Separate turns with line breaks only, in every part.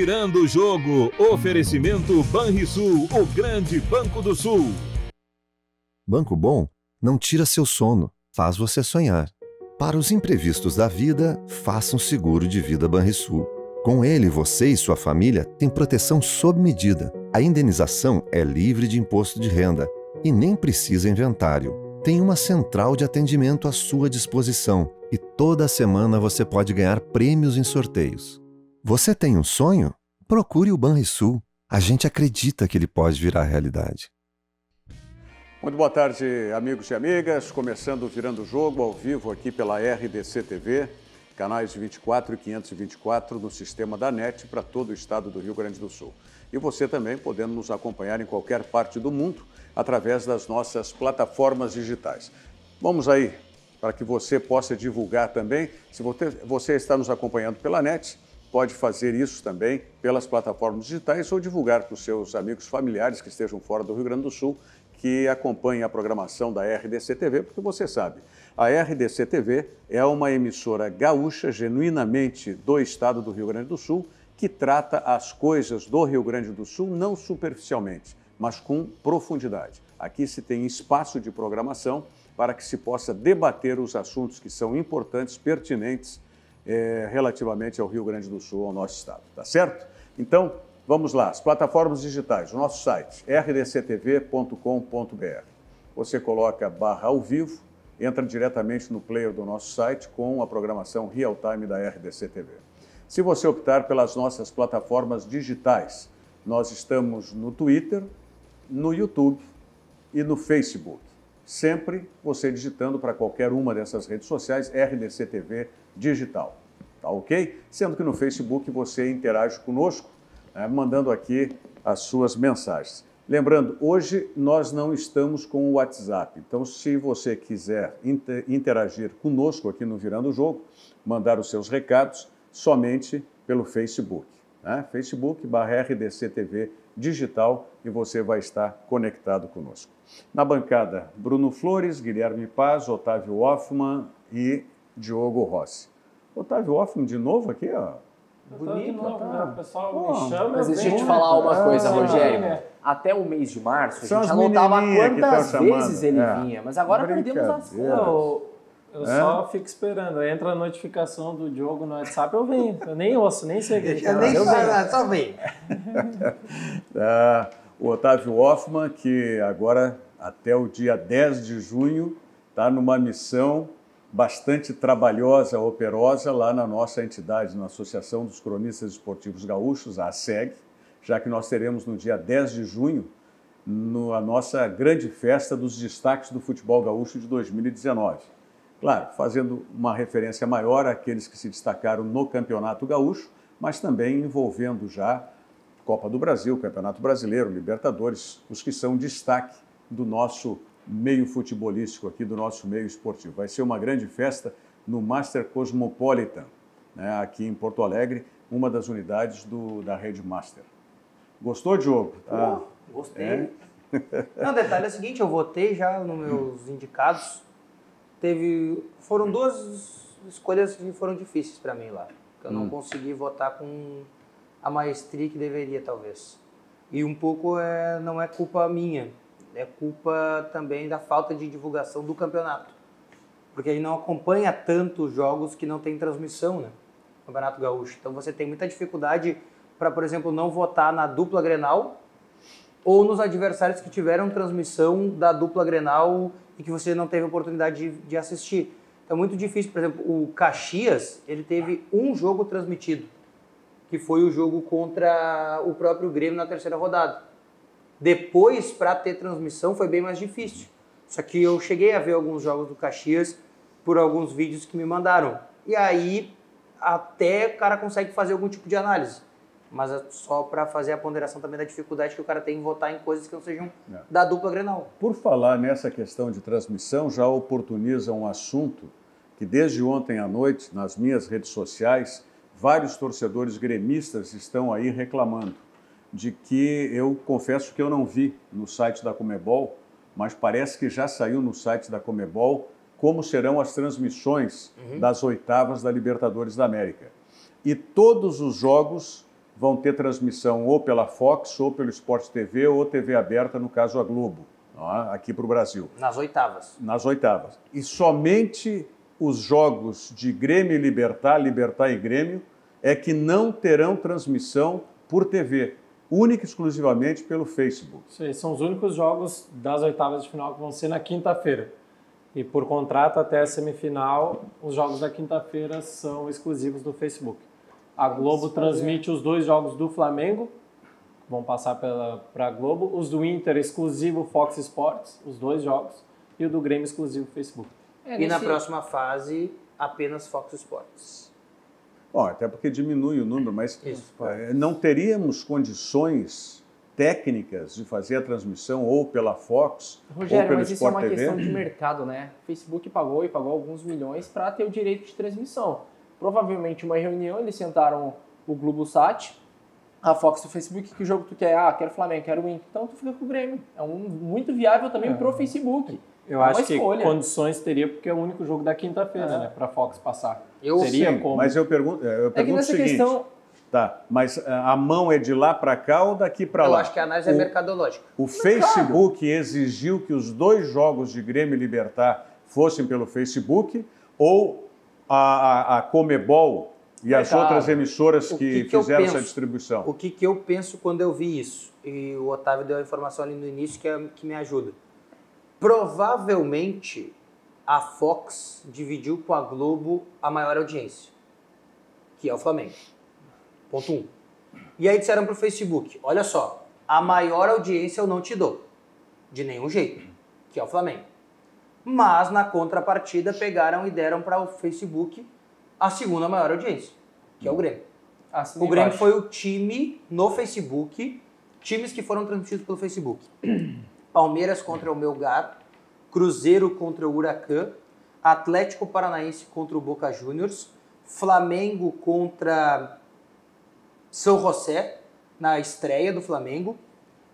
Virando o jogo, oferecimento Banrisul, o grande Banco do Sul.
Banco Bom não tira seu sono, faz você sonhar. Para os imprevistos da vida, faça um seguro de vida Banrisul. Com ele, você e sua família têm proteção sob medida. A indenização é livre de imposto de renda e nem precisa inventário. Tem uma central de atendimento à sua disposição e toda semana você pode ganhar prêmios em sorteios. Você tem um sonho? Procure o Banrisul. A gente acredita que ele pode virar realidade.
Muito boa tarde, amigos e amigas. Começando o Virando o Jogo, ao vivo aqui pela RDC TV, canais 24 e 524 no sistema da NET para todo o estado do Rio Grande do Sul. E você também podendo nos acompanhar em qualquer parte do mundo através das nossas plataformas digitais. Vamos aí, para que você possa divulgar também. Se você está nos acompanhando pela NET, pode fazer isso também pelas plataformas digitais ou divulgar para os seus amigos familiares que estejam fora do Rio Grande do Sul, que acompanhem a programação da RDC TV, porque você sabe, a RDC TV é uma emissora gaúcha, genuinamente do estado do Rio Grande do Sul, que trata as coisas do Rio Grande do Sul não superficialmente, mas com profundidade. Aqui se tem espaço de programação para que se possa debater os assuntos que são importantes, pertinentes, relativamente ao Rio Grande do Sul, ao nosso estado, tá certo? Então, vamos lá, as plataformas digitais, o nosso site, rdctv.com.br. Você coloca /ao vivo, entra diretamente no player do nosso site com a programação real time da RDC TV. Se você optar pelas nossas plataformas digitais, nós estamos no Twitter, no YouTube e no Facebook. Sempre você digitando para qualquer uma dessas redes sociais, RDC TV Digital. Tá ok? Sendo que no Facebook você interage conosco, mandando aqui as suas mensagens. Lembrando, hoje nós não estamos com o WhatsApp, então se você quiser interagir conosco aqui no Virando o Jogo, mandar os seus recados somente pelo Facebook. Facebook/RDC TV Digital e você vai estar conectado conosco. Na bancada, Bruno Flores, Guilherme Paz, Otávio Hoffmann e Diogo Rossi. Otávio Hoffmann de novo aqui, ó.
Bonito, o pessoal me chama.
Mas deixa eu te falar uma coisa, Rogério. Até o mês de março, a gente já notava quantas vezes ele vinha, mas agora perdemos as contas.
Eu só fico esperando. Entra a notificação do Diogo no WhatsApp, eu venho. Eu nem ouço, nem sei o que ele
Eu nem sei, só vem.
O Otávio Hoffmann, que agora, até o dia 10 de junho, está numa missão bastante trabalhosa, operosa, lá na nossa entidade, na Associação dos Cronistas Esportivos Gaúchos, a ASEG, já que nós teremos no dia 10 de junho a nossa grande festa dos destaques do futebol gaúcho de 2019. Claro, fazendo uma referência maior àqueles que se destacaram no Campeonato Gaúcho, mas também envolvendo já Copa do Brasil, Campeonato Brasileiro, Libertadores, os que são destaque do nosso meio futebolístico aqui, do nosso meio esportivo. Vai ser uma grande festa no Master Cosmopolitan, aqui em Porto Alegre, uma das unidades da rede Master. Gostou, Diogo?
Gostei. Não, detalhe é o seguinte, eu votei já nos meus indicados. Foram duas escolhas que foram difíceis para mim lá. Eu não consegui votar com a maestria que deveria, talvez. E um pouco não é culpa minha, é culpa também da falta de divulgação do campeonato. Porque a gente não acompanha tantos jogos que não tem transmissão, né? Campeonato Gaúcho. Então você tem muita dificuldade para, por exemplo, não votar na dupla Grenal ou nos adversários que tiveram transmissão da dupla Grenal e que você não teve oportunidade de assistir. Então é muito difícil. Por exemplo, o Caxias, ele teve um jogo transmitido, que foi o jogo contra o próprio Grêmio na terceira rodada. Depois, para ter transmissão, foi bem mais difícil. Só que eu cheguei a ver alguns jogos do Caxias por alguns vídeos que me mandaram. E aí, até o cara consegue fazer algum tipo de análise. Mas é só para fazer a ponderação também da dificuldade que o cara tem em votar em coisas que não sejam da dupla Grenal.
Por falar nessa questão de transmissão, já oportuniza um assunto que desde ontem à noite, nas minhas redes sociais, vários torcedores gremistas estão aí reclamando de que eu confesso que eu não vi no site da Conmebol, mas parece que já saiu no site da Conmebol como serão as transmissões das oitavas da Libertadores da América. E todos os jogos vão ter transmissão ou pela Fox, ou pelo Sport TV, ou TV aberta, no caso a Globo, aqui para o Brasil.
Nas oitavas.
Nas oitavas. E somente os jogos de Grêmio e Libertad, Libertad e Grêmio, é que não terão transmissão por TV, única e exclusivamente pelo Facebook.
Sim, são os únicos jogos das oitavas de final que vão ser na quinta-feira. E por contrato, até a semifinal, os jogos da quinta-feira são exclusivos do Facebook. A Globo transmite os 2 jogos do Flamengo, vão passar para a Globo. Os do Inter, exclusivo Fox Sports, os 2 jogos. E o do Grêmio, exclusivo Facebook.
E na próxima fase, apenas Fox Sports.
Bom, até porque diminui o número, mas não teríamos condições técnicas de fazer a transmissão ou pela Fox
Rogério,
ou pelo
mas isso
Sport
é uma
TV.
questão de mercado, né? O Facebook pagou alguns milhões para ter o direito de transmissão. Provavelmente uma reunião, eles sentaram o Globosat, a Fox e o Facebook, que jogo tu quer? Ah, quero Flamengo, quero Inter. Então tu fica com o Grêmio. É muito viável também pro Facebook.
Eu acho que condições teria, porque é o único jogo da quinta-feira, né? Para a Fox passar.
Teria como. Mas eu pergunto o seguinte.
Questão...
Tá, mas a mão é de lá para cá ou daqui para lá?
Eu acho que a análise é mercadológica.
O Facebook exigiu que os 2 jogos de Grêmio e Libertad fossem pelo Facebook, ou a Comebol e as outras emissoras que fizeram essa distribuição?
O que eu penso quando eu vi isso? E o Otávio deu a informação ali no início que me ajuda. Provavelmente a Fox dividiu com a Globo a maior audiência, que é o Flamengo. Ponto 1. E aí disseram para o Facebook, olha só, a maior audiência eu não te dou, de nenhum jeito, que é o Flamengo. Mas na contrapartida pegaram e deram para o Facebook a segunda maior audiência, que é o Grêmio. O Grêmio foi o time no Facebook, times que foram transmitidos pelo Facebook. Palmeiras contra o Melgar, Cruzeiro contra o Huracan, Atlético Paranaense contra o Boca Juniors, Flamengo contra São José, na estreia do Flamengo,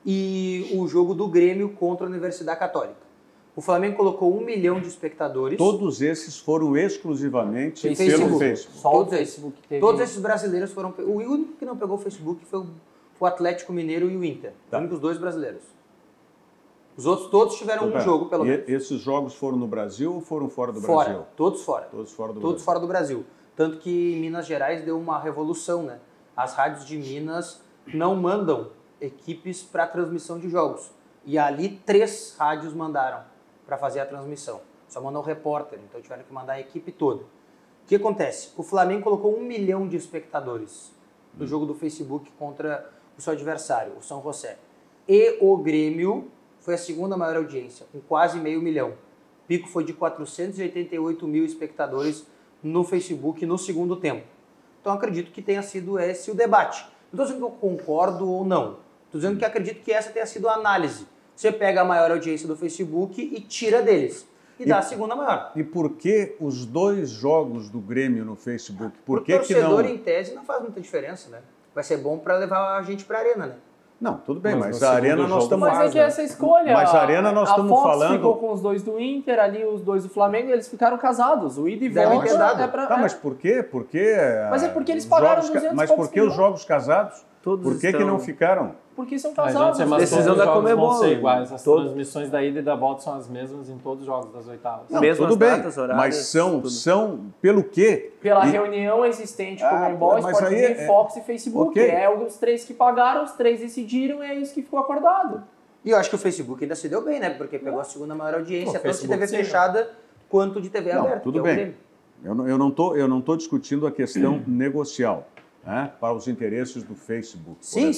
e o jogo do Grêmio contra a Universidade Católica. O Flamengo colocou 1 milhão de espectadores.
Todos esses foram exclusivamente pelo Facebook.
Só o Facebook teve. Todos esses brasileiros foram... O único que não pegou o Facebook foi o Atlético Mineiro e o Inter. Os únicos 2 brasileiros. Os outros todos tiveram um jogo, pelo menos.
E esses jogos foram no Brasil ou foram fora do Brasil?
Todos fora.
Todos fora do
Brasil.
Brasil.
Fora do Brasil. Tanto que Minas Gerais deu uma revolução, né? As rádios de Minas não mandam equipes para transmissão de jogos. E ali 3 rádios mandaram para fazer a transmissão. Só mandam o repórter, então tiveram que mandar a equipe toda. O que acontece? O Flamengo colocou 1 milhão de espectadores no jogo do Facebook contra o seu adversário, o São José. E o Grêmio foi a segunda maior audiência, com quase 500 mil. O pico foi de 488 mil espectadores no Facebook no segundo tempo. Então acredito que tenha sido esse o debate. Não estou dizendo que eu concordo ou não. Estou dizendo que acredito que essa tenha sido a análise. Você pega a maior audiência do Facebook e tira deles. E dá a segunda maior.
E por que os 2 jogos do Grêmio no Facebook? Por que
torcedor,
que não...
em tese, não faz muita diferença, né? Vai ser bom para levar a gente para a arena, né?
Não, tudo bem, mas a Arena nós estamos...
Mas é que essa escolha...
Mas a Arena nós estamos falando...
A Fox ficou com os 2 do Inter, ali os 2 do Flamengo, e eles ficaram casados. O ida e volta é pra...
Tá, mas por quê?
Mas é porque eles pagaram 200
Mas por que os jogos casados? Por que não ficaram?
Porque são casados.
Mas decisão da Comebol vão ser iguais. As
transmissões da ida e da volta são as mesmas em todos os jogos das oitavas.
Não, tudo bem, mas são pelo quê?
Pela reunião existente com o Comebol, Sport TV, Fox e Facebook.
Okay.
É os 3 que pagaram, os 3 decidiram, é isso que ficou acordado.
E eu acho que o Facebook ainda se deu bem, né? Porque pegou a segunda maior audiência, tanto de TV fechada quanto de TV aberta.
Tudo bem. Eu não tô discutindo a questão negocial. Para os interesses do Facebook,
sim,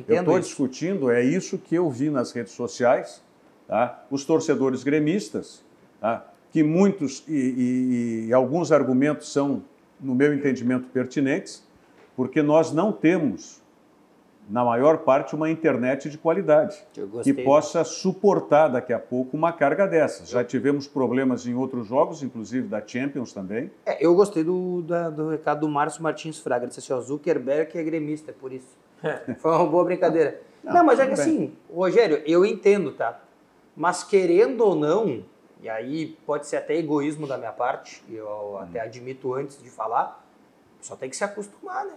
eu estou discutindo, é isso que eu vi nas redes sociais, tá? Os torcedores gremistas, tá? Que muitos e alguns argumentos são, no meu entendimento, pertinentes, porque nós não temos, na maior parte, uma internet de qualidade que possa suportar daqui a pouco uma carga dessas. Já tivemos problemas em outros jogos, inclusive da Champions também.
Eu gostei do recado do Márcio Martins Fraga. Ele disse assim, Zuckerberg é gremista, é por isso. Foi uma boa brincadeira. Não, mas é que assim, Rogério, eu entendo, tá? Mas querendo ou não, e aí pode ser até egoísmo da minha parte, eu até admito antes de falar, só tem que se acostumar, né?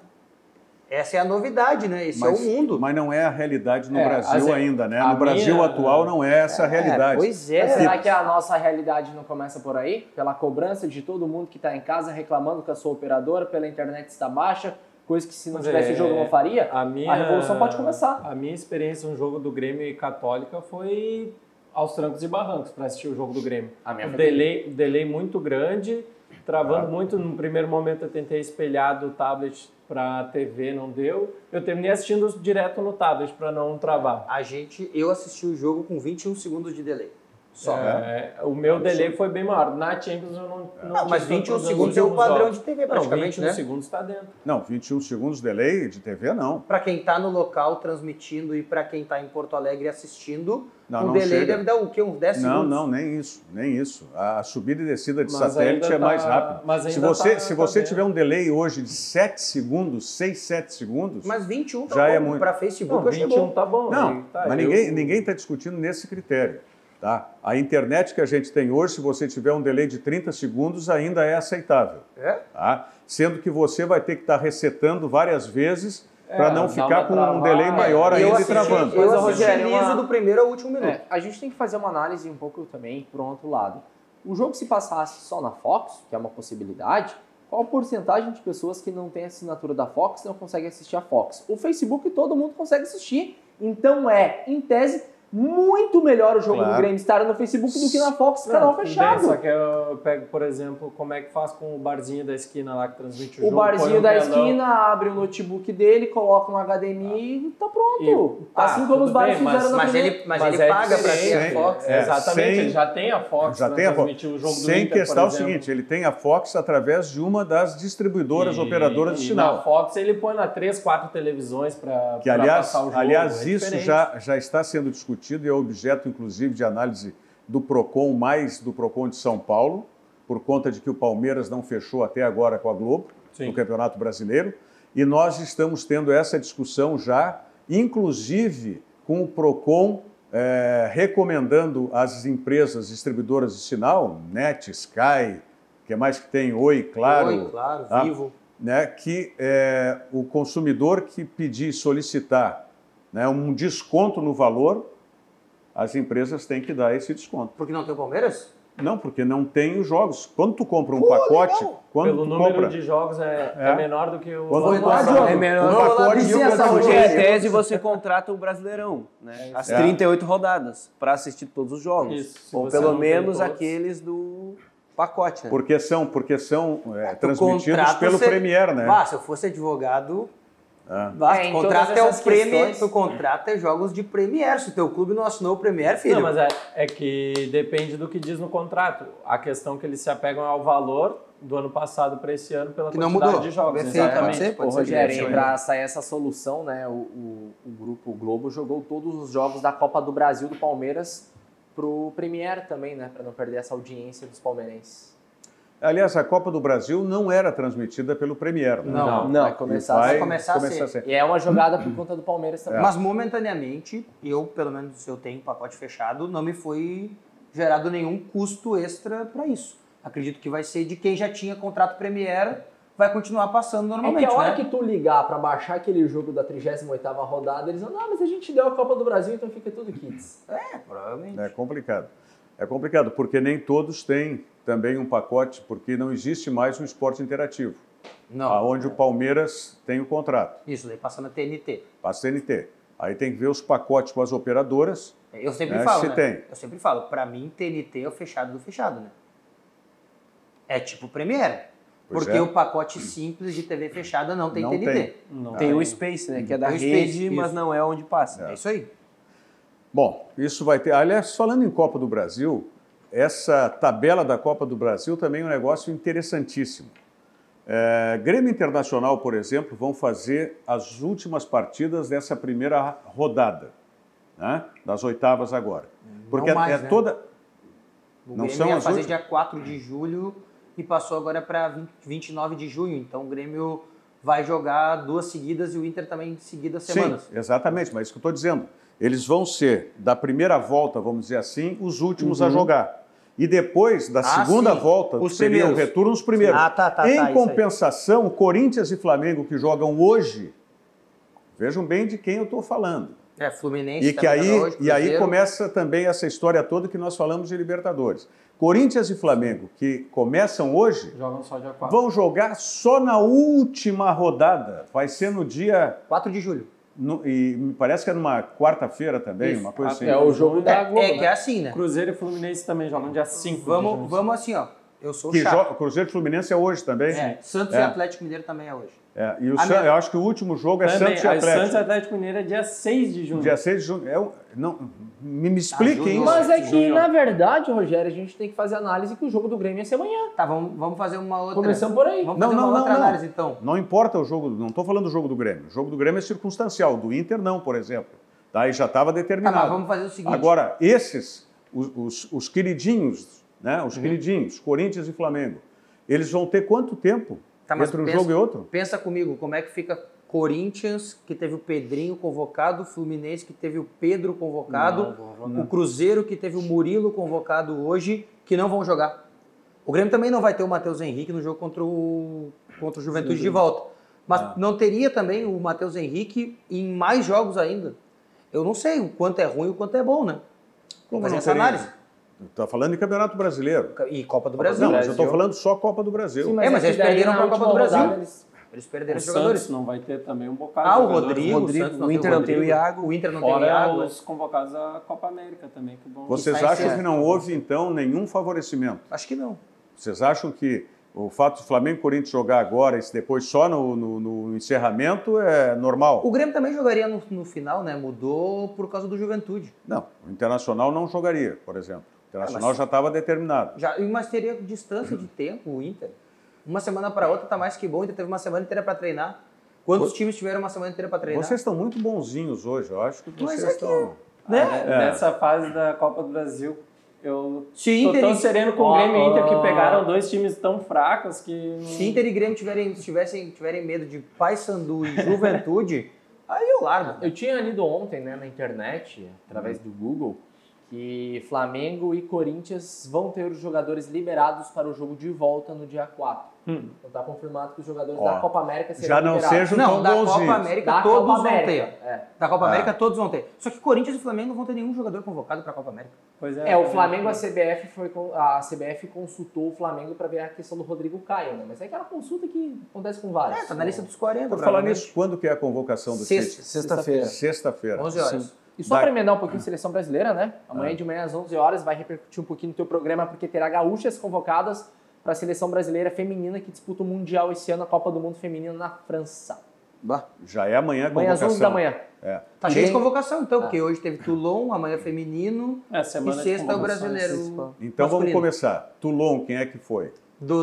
Essa é a novidade, né? Esse é o mundo.
Mas não é a realidade no Brasil ainda, né? No Brasil atual não é essa a realidade.
Pois é.
Mas será que a nossa realidade não começa por aí? Pela cobrança de todo mundo que está em casa reclamando que a sua operadora, pela internet está baixa, coisa que se não tivesse o jogo não faria? A revolução pode começar.
A minha experiência no jogo do Grêmio e Católica foi aos trancos e barrancos para assistir o jogo do Grêmio. Delay muito grande, travando muito. No primeiro momento eu tentei espelhar do tablet para a TV, não deu. Eu terminei assistindo direto no tablet para não travar.
Eu assisti o jogo com 21 segundos de delay. Só.
O meu delay foi bem maior. Na Champions eu não
mas 21 segundos é o padrão de TV praticamente,
21 segundos está dentro.
Não, 21 segundos de delay de TV não.
Para quem está no local transmitindo e para quem está em Porto Alegre assistindo, o delay
chega.
deve dar o quê? Uns 10 segundos?
Não, nem isso. A subida e descida de satélite é mais rápida. Se você tiver um delay hoje de 7 segundos, 6, 7 segundos...
Mas 21
já é muito.
Para Facebook
não, 21 tá bom.
Não, mas ninguém está discutindo nesse critério. Tá? A internet que a gente tem hoje, se você tiver um delay de 30 segundos, ainda é aceitável. Tá? Sendo que você vai ter que estar resetando várias vezes para não ficar com um delay maior ainda e travando.
Eu assisti do primeiro ao último minuto.
A gente tem que fazer uma análise um pouco também por outro lado. O jogo se passasse só na Fox, que é uma possibilidade, qual a porcentagem de pessoas que não tem assinatura da Fox não consegue assistir a Fox? O Facebook todo mundo consegue assistir. Então em tese, muito melhor o jogo do Grêmio estar no Facebook do que na Fox, canal fechado.
Só que eu pego, por exemplo, como é que faz com o barzinho da esquina lá que transmite o jogo.
O barzinho da esquina abre o notebook dele, coloca um HDMI e tá pronto. Assim como os bares fizeram na primeira.
Mas ele paga para ter a Fox.
Exatamente, ele já tem a Fox para transmitir o jogo do Inter,
sem questão o seguinte, ele tem a Fox através de uma das distribuidoras operadoras de sinal.
Na Fox ele põe na 3, 4 televisões para passar o jogo.
Aliás, isso já está sendo discutido e é objeto, inclusive, de análise do PROCON, mais do PROCON de São Paulo, por conta de que o Palmeiras não fechou até agora com a Globo, no Campeonato Brasileiro, e nós estamos tendo essa discussão já, inclusive com o PROCON recomendando às empresas distribuidoras de sinal, NET, Sky, que mais que tem, Oi, Claro,
Vivo,
né, que o consumidor que pedir, solicitar um desconto no valor, as empresas têm que dar esse desconto.
Porque não tem o Palmeiras?
Não, porque não tem os jogos. Quando tu compra um pacote...
Pelo número de jogos é menor do que o...
É menor.
O pacote
Em tese, você contrata o Brasileirão, né? As 38 rodadas, para assistir todos os jogos. Isso, ou pelo menos aqueles do pacote, né?
Porque são transmitidos pelo Premier, né?
Se eu fosse advogado...
Tu
contrata jogos de Premier. Se o teu clube não assinou o Premier, filho.
Não, mas é que depende do que diz no contrato. A questão que eles se apegam ao valor do ano passado para esse ano pela quantidade de jogos.
Exatamente.
Rogério, para sair essa solução, né, o Grupo Globo jogou todos os jogos da Copa do Brasil do Palmeiras pro Premier também, né, para não perder essa audiência dos palmeirenses.
Aliás, a Copa do Brasil não era transmitida pelo Premier. Né?
Não. Vai começar a ser. E é uma jogada por conta do Palmeiras também.
Mas momentaneamente, pelo menos se eu tenho pacote fechado, não me foi gerado nenhum custo extra para isso. Acredito que vai ser de quem já tinha contrato Premier, vai continuar passando normalmente.
É que a hora que tu ligar para baixar aquele jogo da 38ª rodada, eles vão, mas a gente deu a Copa do Brasil, então fica tudo kids.
Provavelmente.
É complicado, porque nem todos têm também um pacote, porque não existe mais um esporte interativo.
Não.
Onde o Palmeiras tem o contrato.
Isso, daí passa na TNT.
Passa na TNT. Aí tem que ver os pacotes com as operadoras.
Eu sempre falo, para mim, TNT é o fechado do fechado, né? É tipo Premier. Porque o pacote simples de TV fechada não tem TNT.
Tem o Space, né? Que é da rede, mas não é onde passa.
É isso aí.
Bom, isso vai ter... Aliás, falando em Copa do Brasil, essa tabela da Copa do Brasil também é um negócio interessantíssimo. Grêmio Internacional, por exemplo, vão fazer as últimas partidas dessa primeira rodada, né? Das oitavas agora. Porque toda...
O Grêmio ia fazer dia 4 de julho e passou agora para 29 de junho. Então o Grêmio vai jogar 2 seguidas e o Inter também seguidas semanas.
Sim, exatamente, mas é isso que eu estou dizendo. Eles vão ser, da primeira volta, vamos dizer assim, os últimos a jogar. E depois, da segunda volta, seria o retorno os primeiros. Em compensação, Corinthians e Flamengo, que jogam hoje, Vejam bem de quem eu estou falando.
Fluminense.
E que aí começa também essa história toda que nós falamos de Libertadores. Corinthians e Flamengo, que começam hoje,
jogam só dia 4.
Vão jogar só na última rodada. Vai ser no dia
4 de julho.
E me parece que é numa quarta-feira também, uma coisa assim.
É o jogo da Globo.
Que é assim, né?
Cruzeiro e Fluminense também jogam dia 5.
Vamos assim, ó. Eu sou chato.
Cruzeiro e Fluminense é hoje também.
Santos e Atlético Mineiro também é hoje.
E eu acho que o último jogo é Santos e Atlético.
Santos e Atlético Mineiro é dia 6 de junho.
Dia 6 de junho. Me expliquem isso.
Mas é que, na verdade, Rogério, a gente tem que fazer análise que o jogo do Grêmio ia ser amanhã.
Tá, vamos fazer uma outra.
Começamos por aí.
Vamos fazer uma outra análise, então.
Não importa o jogo, não estou falando do jogo do Grêmio. O jogo do Grêmio é circunstancial, do Inter não, por exemplo. Tá? E já estava determinado.
Tá, mas vamos fazer o seguinte.
Agora, esses, os queridinhos, né? Os queridinhos, Corinthians e Flamengo, eles vão ter quanto tempo entre um jogo e outro?
Pensa comigo, como é que fica Corinthians, que teve o Pedrinho convocado, Fluminense, que teve o Pedro convocado, o Cruzeiro, que teve o Murilo convocado hoje, que não vão jogar. O Grêmio também não vai ter o Matheus Henrique no jogo contra o Juventude de volta. Mas não teria também o Matheus Henrique em mais jogos ainda. Eu não sei o quanto é ruim e o quanto é bom, né?
Como
fazer
não
essa
teria?
análise.
Está falando de Campeonato Brasileiro.
E Copa do Brasil.
Não, mas eu estou falando só Copa do Brasil.
Sim,
mas eles perderam para a Copa do Brasil. Eles perderam os jogadores.
Santos não vai ter também um bocado
o
de
Rodrigo,
o Inter não tem o Iago.
O Inter não tem o Iago.
Os convocados à Copa América também. Que bom.
Vocês acham que não houve, então, nenhum favorecimento?
Acho que não.
Vocês acham que o fato de Flamengo e Corinthians jogar agora e depois só no encerramento é normal?
O Grêmio também jogaria no final, né? Mudou por causa do Juventude.
Não, o Internacional não jogaria, por exemplo. O Internacional já estava determinado.
Mas teria distância de tempo o Inter. Uma semana para outra tá mais que bom. O Inter teve uma semana inteira para treinar. Quantos times tiveram uma semana inteira para treinar?
Vocês estão muito bonzinhos hoje. Eu acho que vocês
Mas
estão...
Nessa fase da Copa do Brasil, eu
Se
tô tão sereno com o Grêmio e Inter, que pegaram dois times tão fracos que...
Se Inter e Grêmio tiverem medo de Paysandu e Juventude, aí eu largo.
Eu tinha lido ontem, né, na internet, através do Google, que Flamengo e Corinthians vão ter os jogadores liberados para o jogo de volta no dia 4. Então está confirmado que os jogadores da Copa América serão
já não
liberados.
sejam
Não,
tão
da
bonzinhos.
Copa América
Da
todos
Copa
vão
América,
ter. Da Copa América todos vão ter. Só que Corinthians e Flamengo não vão ter nenhum jogador convocado para a Copa América.
Pois
O Flamengo, a CBF consultou o Flamengo para ver a questão do Rodrigo Caio, né? Mas é aquela consulta que acontece com vários.
Tá na lista dos 40.
Por falar nisso, quando que é a convocação do Tite?
Sexta-feira.
Sexta-feira.
11 horas.
Sim.
E só para emendar um pouquinho a seleção brasileira, né? Amanhã de manhã às 11 horas vai repercutir um pouquinho no teu programa, porque terá gaúchas convocadas para a seleção brasileira feminina que disputa o Mundial esse ano, a Copa do Mundo Feminina na França.
Já é amanhã a
Amanhã às
convocação.
11 da manhã.
Tá cheio de convocação, então, porque hoje teve Toulon, amanhã feminino e
semana de
sexta é o
convocações.
brasileiro.
Então vamos
masculino.
começar. Toulon, quem é que foi?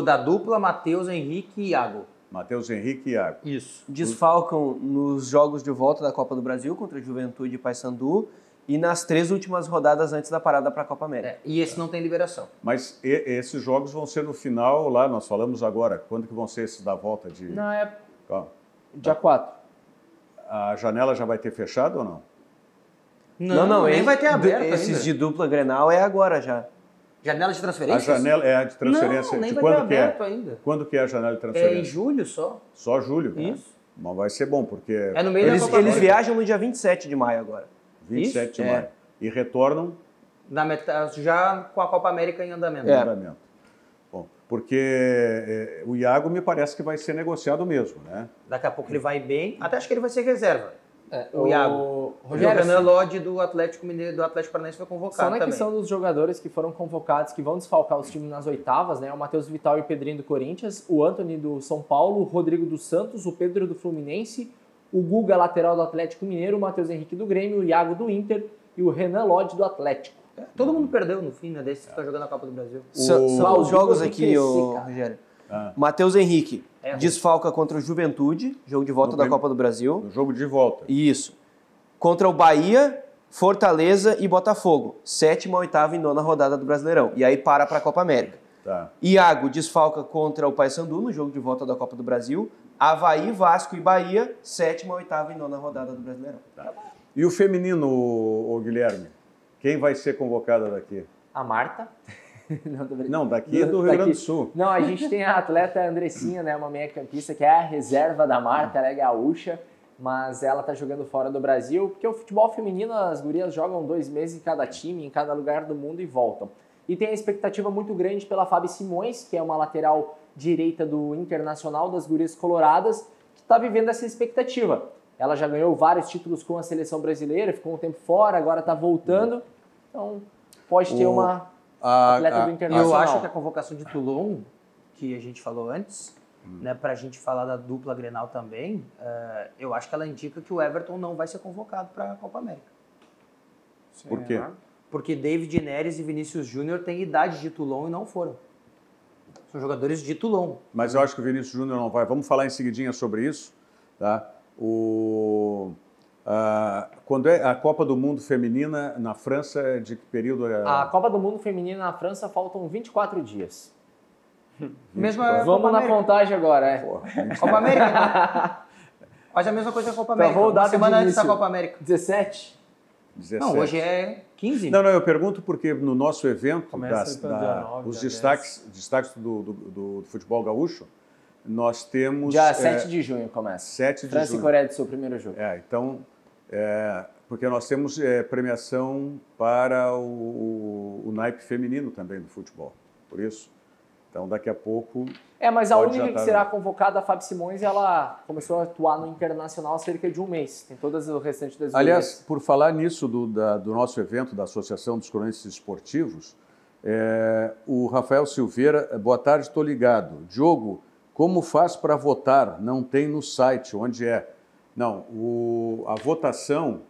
Da dupla, Matheus, Henrique e Iago.
Matheus Henrique e Iago.
Isso.
Desfalcam nos jogos de volta da Copa do Brasil contra Juventude e Paysandu e nas 3 últimas rodadas antes da parada para a Copa América.
E esse não tem liberação.
Mas esses jogos vão ser no final, lá nós falamos agora. Quando que vão ser esses da volta de...
Não, é
Qual?
dia 4.
A janela já vai ter fechado ou não?
Não,
nem vai ter aberto
esses
ainda.
de dupla Grenal é agora já.
Janela de
A
transferências?
janela é a de transferência.
Não, nem
de
vai
quando
ter
que
aberto
é?
ainda.
Quando que é a janela de
É em
transferência?
julho só.
Só julho?
Isso.
Mas vai ser bom, porque
É no meio da Copa
Eles
América.
viajam no dia 27 de maio agora.
27 de
Isso?
maio. E retornam
Na já com a Copa América em andamento.
em andamento. Bom, porque o Iago me parece que vai ser negociado mesmo, né?
Daqui a pouco ele vai bem. Até acho que ele vai ser reserva. O Iago.
O
O
Rogério,
Renan Lodge do Atlético Mineiro, do Atlético Paranaense foi
só
convocado
na
também.
questão dos jogadores que foram convocados, que vão desfalcar os times nas oitavas, né? O Matheus Vital e o Pedrinho do Corinthians, o Antony do São Paulo, o Rodrigo do Santos, o Pedro do Fluminense, o Guga, lateral do Atlético Mineiro, o Matheus Henrique do Grêmio, o Iago do Inter e o Renan Lodge do Atlético.
Todo mundo perdeu no fim, né? Desses que estão jogando a Copa do Brasil.
São os jogos
tem
aqui,
que crescer, cara.
Rogério. Matheus Henrique desfalca contra o Juventude, jogo de volta da Copa do Brasil.
No jogo de volta.
Isso. Contra o Bahia, Fortaleza e Botafogo. 7ª, 8ª e 9ª rodada do Brasileirão. E aí para a Copa América.
Tá.
Iago desfalca contra o Paysandu no jogo de volta da Copa do Brasil. Avaí, Vasco e Bahia, 7ª, 8ª e 9ª rodada do Brasileirão.
Tá. E o feminino, ô Guilherme? Quem vai ser convocada daqui?
A Marta. Não, tô brincando.
Não, daqui do Rio Grande do Sul.
Não, a gente tem a atleta Andressinha, né, uma meia campista que é a reserva da Marta, ela é gaúcha. mas ela tá jogando fora do Brasil, porque o futebol feminino, as gurias jogam 2 meses em cada time, em cada lugar do mundo e voltam. E tem a expectativa muito grande pela Fabi Simões, que é uma lateral direita do Internacional das Gurias Coloradas, que está vivendo essa expectativa. Ela já ganhou vários títulos com a seleção brasileira, ficou um tempo fora, agora está voltando, então pode ter uma atleta do Internacional.
Eu acho que a convocação de Toulon, que a gente falou antes, né, para a gente falar da dupla Grenal também, eu acho que ela indica que o Everton não vai ser convocado para a Copa América.
Por quê?
Porque David Neres e Vinícius Júnior têm idade de Toulon e não foram. São jogadores de Toulon.
Mas eu acho que o Vinícius Júnior não vai. Vamos falar em seguidinha sobre isso. Tá? Quando é a Copa do Mundo Feminina na França, de que período é?
A Copa do Mundo Feminina na França faltam 24 dias.
Mesmo
Vamos na contagem agora,
Copa América, né? Faz a mesma coisa que a Copa América.
Uma
semana antes da Copa América.
17?
Não, hoje é 15.
Não, eu pergunto porque no nosso evento, os
19,
destaques do futebol gaúcho, nós temos...
Dia 7 de junho começa.
7 de
França
junho.
e Coreia do Sul, primeiro jogo.
Então, porque nós temos premiação para o naipe feminino também do futebol, por isso. Então, daqui a pouco...
Mas a única que será convocada, a Fabi Simões, ela começou a atuar no Internacional há cerca de um mês. Tem todas o restante das
Aliás, por falar nisso do nosso evento da Associação dos Cronistas Esportivos, o Rafael Silveira, boa tarde, estou ligado. Diogo, como faz para votar? Não tem no site, onde é? Não, a votação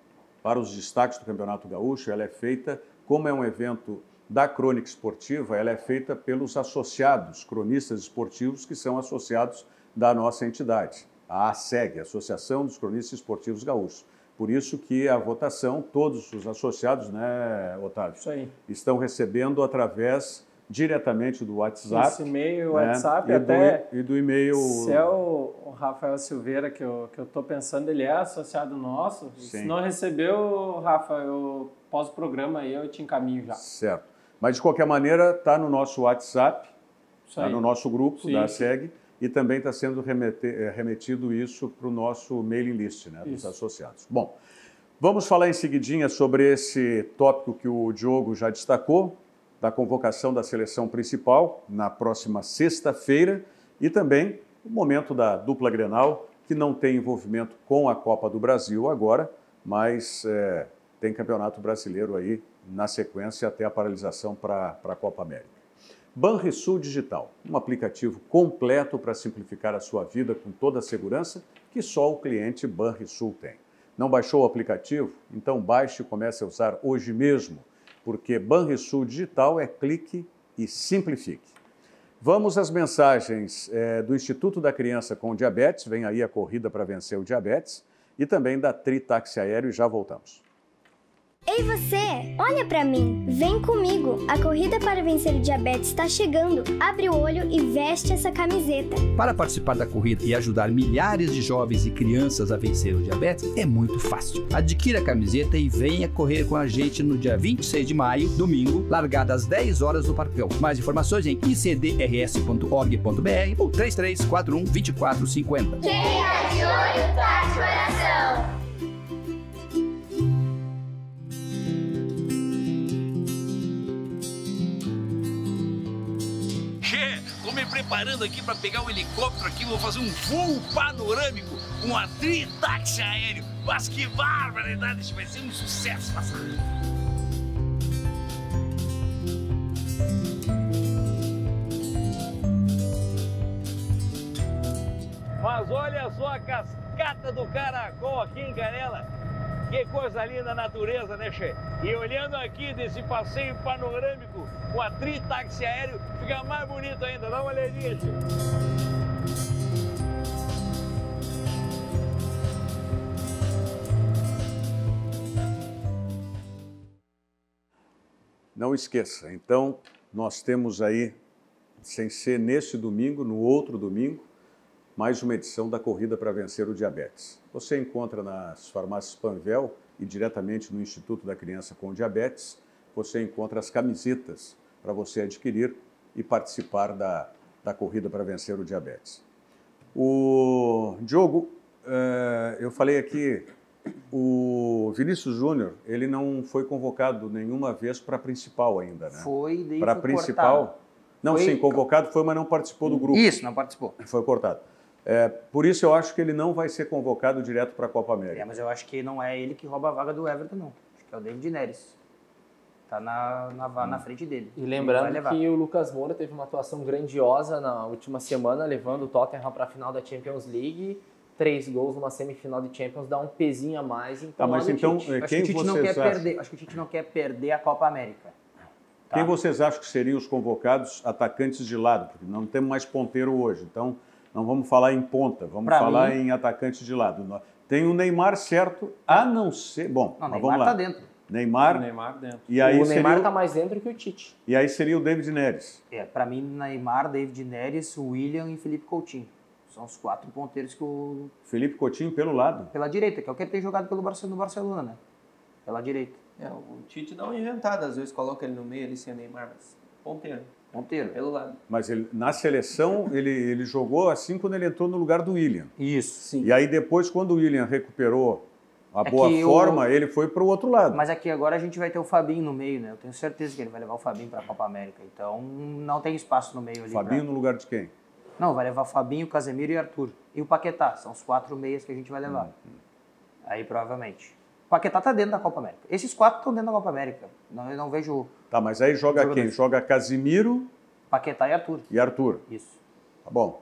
para os destaques do Campeonato Gaúcho, ela é feita, como é um evento da crônica esportiva, ela é feita pelos associados, cronistas esportivos, que são associados da nossa entidade, a ASEG, Associação dos Cronistas Esportivos Gaúchos. Por isso que a votação, todos os associados, né, Otávio?
Isso aí.
Estão recebendo através diretamente do WhatsApp.
Esse e-mail,
né,
WhatsApp,
e do e-mail...
Se é o Rafael Silveira que eu estou pensando, ele é associado nosso.
Sim.
Se não recebeu, Rafa, eu pós-programa aí, eu te encaminho já.
Certo. Mas, de qualquer maneira, está no nosso WhatsApp, está no nosso grupo da SEG, e também está sendo remetido isso para o nosso mailing list, né, dos associados. Bom, vamos falar em seguidinha sobre esse tópico que o Diogo já destacou, da convocação da seleção principal na próxima sexta-feira, e também o momento da dupla Grenal, que não tem envolvimento com a Copa do Brasil agora, mas tem Campeonato Brasileiro aí na sequência até a paralisação para a Copa América. Banrisul Digital, um aplicativo completo para simplificar a sua vida com toda a segurança que só o cliente Banrisul tem. Não baixou o aplicativo? Então baixe e comece a usar hoje mesmo, porque Banrisul Digital é clique e simplifique. Vamos às mensagens do Instituto da Criança com Diabetes, vem aí a corrida para vencer o diabetes, e também da Tri Táxi Aéreo, e já voltamos.
Ei você, olha pra mim, vem comigo, a corrida para vencer o diabetes está chegando, abre o olho e veste essa camiseta.
Para participar da corrida e ajudar milhares de jovens e crianças a vencer o diabetes é muito fácil. Adquira a camiseta e venha correr com a gente no dia 26 de maio, domingo, largada às 10 horas no Parcão. Mais informações em icdrs.org.br ou 3341-2450.
Quem tá de olho tá de coração.
Tô me preparando aqui para pegar um helicóptero aqui, vou fazer um voo panorâmico com a Tri Táxi Aéreo. Mas que barbaridade, isso vai ser um sucesso, passar. Mas olha só a cascata do Caracol aqui em Canela. Que coisa linda a natureza, né, Che? E olhando aqui desse passeio panorâmico com a Tri Táxi Aéreo, fica mais bonito ainda. Dá uma olhadinha, Che.
Não esqueça, então, nós temos aí, sem ser neste domingo, no outro domingo, mais uma edição da Corrida para Vencer o Diabetes. Você encontra nas farmácias Panvel e diretamente no Instituto da Criança com Diabetes, você encontra as camisetas para você adquirir e participar da Corrida para Vencer o Diabetes. O Diogo, eu falei aqui, o Vinícius Júnior, ele não foi convocado nenhuma vez para a principal ainda, né?
Foi, daí
para a principal. Cortado. Não, sim, convocado foi, mas não participou do grupo.
Isso, não participou.
Foi cortado. Por isso eu acho que ele não vai ser convocado direto para a Copa América.
Mas eu acho que não é ele que rouba a vaga do Everton, não. Acho que é o David Neres. Tá na frente dele.
E lembrando que o Lucas Moura teve uma atuação grandiosa na última semana, levando o Tottenham para a final da Champions League. 3 gols numa semifinal de Champions, dá um pezinho a mais. Então,
mas então quem vocês acham?
Acho que o Tite não quer perder a Copa América.
Quem vocês acham que seriam os convocados atacantes de lado? Porque não temos mais ponteiro hoje, então não vamos falar em ponta, vamos falar em atacantes de lado. Tem o Neymar, certo, a não ser... Bom,
não,
mas
Neymar
vamos lá.
Tá dentro.
Neymar
dentro.
E aí
o Neymar está mais dentro que o Tite.
E aí seria o David Neres.
Para mim, Neymar, David Neres, William e Felipe Coutinho. São os 4 ponteiros que o...
Felipe Coutinho pelo lado?
Pela direita, que é o que ele tem jogado no Barcelona, né? Pela direita.
O Tite dá uma inventada, às vezes coloca ele no meio, ele sem Neymar, mas ponteiro, pelo lado.
Mas ele, na seleção, ele jogou assim quando ele entrou no lugar do William.
Isso, sim.
E aí depois, quando o William recuperou a boa forma, ele foi para o outro lado.
Mas aqui agora a gente vai ter o Fabinho no meio, né? Eu tenho certeza que ele vai levar o Fabinho para a Copa América. Então não tem espaço no meio ali.
Fabinho no lugar de quem?
Não, vai levar Fabinho, Casemiro e Arthur. E o Paquetá, são os 4 meias que a gente vai levar. Aí provavelmente. O Paquetá tá dentro da Copa América. Esses 4 estão dentro da Copa América. Eu não vejo...
Tá, mas aí joga quem? Joga Casemiro...
Paquetá e Arthur.
E Arthur.
Isso.
Tá bom.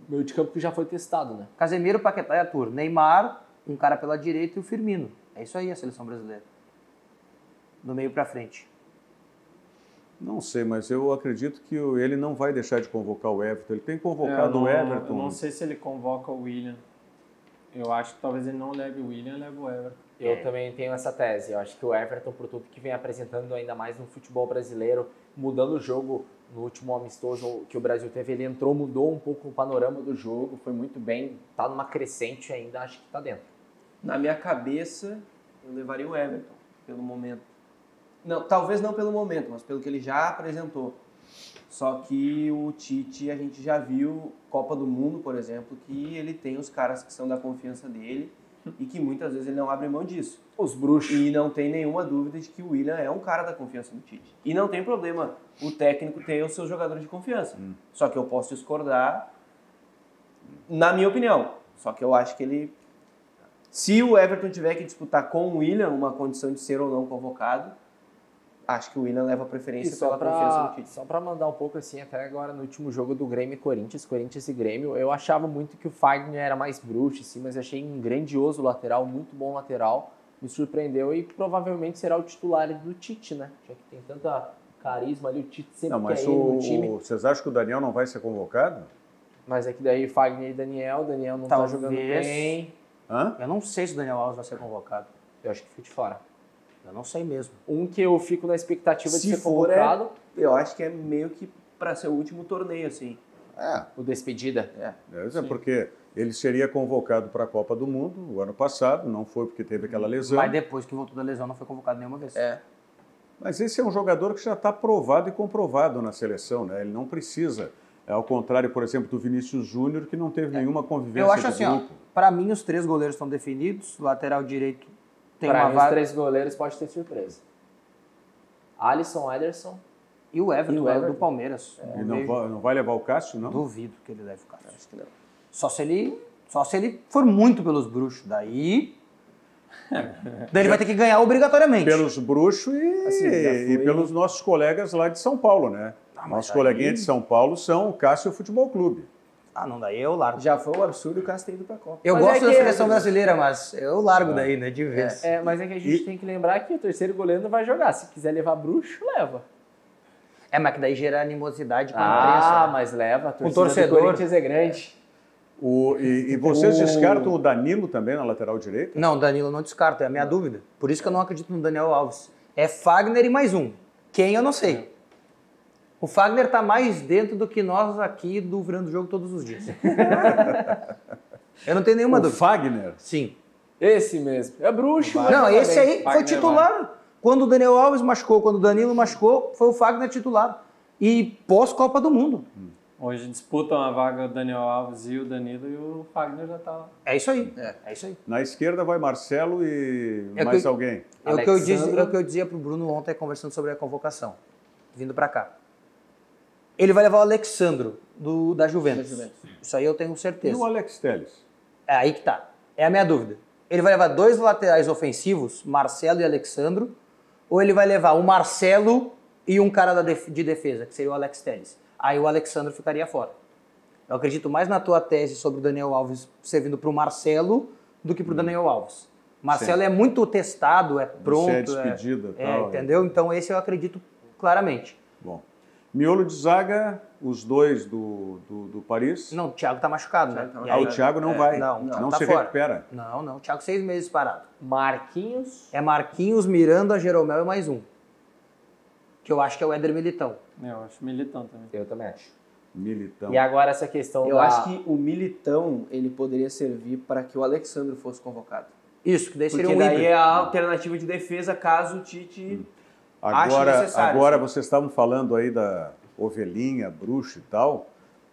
Meio de campo que já foi testado, né?
Casemiro, Paquetá e Arthur. Neymar, um cara pela direita e o Firmino. É isso aí a seleção brasileira. Do meio pra frente.
Não sei, mas eu acredito que ele não vai deixar de convocar o Everton. Ele tem convocado o Everton.
Eu não sei se ele convoca o William. Eu acho que talvez ele não leve o William, leve o Everton.
Eu também tenho essa tese. Eu acho que o Everton, por tudo que vem apresentando ainda mais no futebol brasileiro, mudando o jogo no último amistoso que o Brasil teve, ele entrou, mudou um pouco o panorama do jogo, foi muito bem, tá numa crescente ainda, acho que tá dentro.
Na minha cabeça, eu levaria o Everton, pelo momento. Não, talvez não pelo momento, mas pelo que ele já apresentou. Só que o Tite, a gente já viu, Copa do Mundo, por exemplo, que ele tem os caras que são da confiança dele e que muitas vezes ele não abre mão disso.
Os bruxos.
E não tem nenhuma dúvida de que o William é um cara da confiança do Tite. E não tem problema o técnico ter os seus jogadores de confiança. Só que eu posso discordar, na minha opinião. Só que eu acho que ele... Se o Everton tiver que disputar com o William uma condição de ser ou não convocado, acho que o William leva a preferência pela confiança do Tite.
Só para mandar um pouco assim, até agora no último jogo do Grêmio e Corinthians e Grêmio, eu achava muito que o Fagner era mais bruxo, assim, mas achei um grandioso lateral, muito bom lateral, me surpreendeu e provavelmente será o titular do Tite, né? Já que tem tanta carisma ali, o Tite sempre quer ele no time.
Vocês acham que o Daniel não vai ser convocado?
Mas é que daí Fagner e Daniel não tá jogando bem.
Hã?
Eu não sei se o Daniel Alves vai ser convocado.
Eu acho que fica de fora.
Eu não sei mesmo.
Um que eu fico na expectativa de ser convocado.
Eu acho que é meio que para ser o último torneio, assim.
O despedida.
Porque ele seria convocado para a Copa do Mundo o ano passado, não foi porque teve aquela lesão.
Mas depois que voltou da lesão não foi convocado nenhuma vez.
Mas esse é um jogador que já está provado e comprovado na seleção, né? Ele não precisa. Ao contrário, por exemplo, do Vinícius Júnior, que não teve nenhuma convivência
eu acho
de
assim,
grupo.
Para mim os 3 goleiros estão definidos, lateral direito tem
pra
uma
mim,
vaga.
Os 3 goleiros pode ter surpresa. Alisson, Ederson
e o Everton, do Palmeiras.
E não vai levar o Cássio, não?
Duvido que ele leve o Cássio. Acho que não. Só se ele for muito pelos bruxos. Daí ele vai ter que ganhar obrigatoriamente.
Pelos bruxos e pelos nossos colegas lá de São Paulo, né? Nossos coleguinhas de São Paulo são o Cássio Futebol Clube.
Não, daí eu largo.
Já foi um absurdo o Cássio ter ido pra Copa.
Eu gosto da seleção brasileira, mas eu largo daí, né, de vez.
Mas é que a gente tem que lembrar que o terceiro goleiro não vai jogar. Se quiser levar bruxo, leva.
Mas que daí gera animosidade com a imprensa.
Mas leva. A
torcida torcedor.
do Corinthians é grande.
E vocês descartam o Danilo também na lateral direita?
Não, o Danilo eu não descarto, é a minha dúvida. Por isso que eu não acredito no Daniel Alves. É Fagner e mais um. Quem eu não sei. O Fagner tá mais dentro do que nós aqui do Virando Jogo todos os dias. Eu não tenho nenhuma dúvida.
O Fagner?
Sim.
Esse mesmo. É bruxo.
Não, esse aí foi titular. Quando o Daniel Alves machucou, quando o Danilo machucou, foi o Fagner titular. E pós-Copa do Mundo.
Hoje disputam a vaga o Daniel Alves e o Danilo e o Fagner já tá lá.
É isso aí. É isso aí.
Na esquerda vai Marcelo e mais alguém.
É o que eu dizia pro Bruno ontem, conversando sobre a convocação, vindo para cá. Ele vai levar o Alexandro, da Juventus. Isso aí eu tenho certeza.
E o Alex Telles?
É aí que tá. É a minha dúvida. Ele vai levar 2 laterais ofensivos, Marcelo e Alexandro, ou ele vai levar o Marcelo e um cara de defesa, que seria o Alex Telles? Aí o Alexandro ficaria fora. Eu acredito mais na tua tese sobre o Daniel Alves servindo para o Marcelo do que para o Daniel Alves. Marcelo é muito testado, é pronto.
Você é despedida. Tal,
entendeu? Então esse eu acredito claramente.
Bom. Miolo de zaga, os dois do Paris.
Não, o Thiago tá machucado, né?
O Thiago não vai.
Não
tá se
fora.
recupera.
Não. O Thiago 6 meses parado.
Marquinhos.
É Marquinhos, Miranda, Jeromel e mais um. Que eu acho que é o Éder Militão.
Eu acho Militão também.
Eu também acho.
Militão.
E agora essa questão
Eu acho que o Militão, ele poderia servir para que o Alexandre fosse convocado.
Isso, que daí seria
Porque
um
daí
híbrido.
é a alternativa de defesa caso o Tite ache necessário.
Agora vocês estavam falando aí da ovelhinha, bruxo e tal.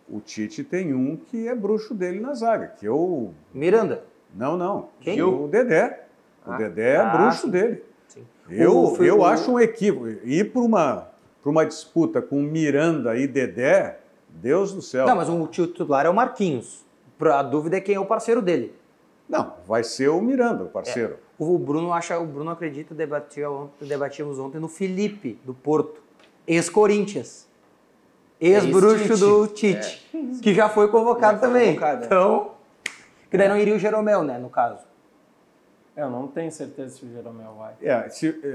O Tite tem um que é bruxo dele na zaga, que é o...
Miranda.
Não.
Quem?
O Dedé. O Dedé é bruxo dele.
Sim.
Eu acho um equívoco. Ir para uma disputa com Miranda e Dedé, Deus do céu.
Não, mas o titular é o Marquinhos. A dúvida é quem é o parceiro dele.
Não, vai ser o Miranda, o parceiro.
O Bruno acredita, debatíamos ontem no Felipe, do Porto. Ex-Corinthians. Ex-bruxo do Tite. Que já foi convocado também. Então, que daí não iria o Jeromel, né, no caso.
Eu não tenho certeza se o Jeromel vai.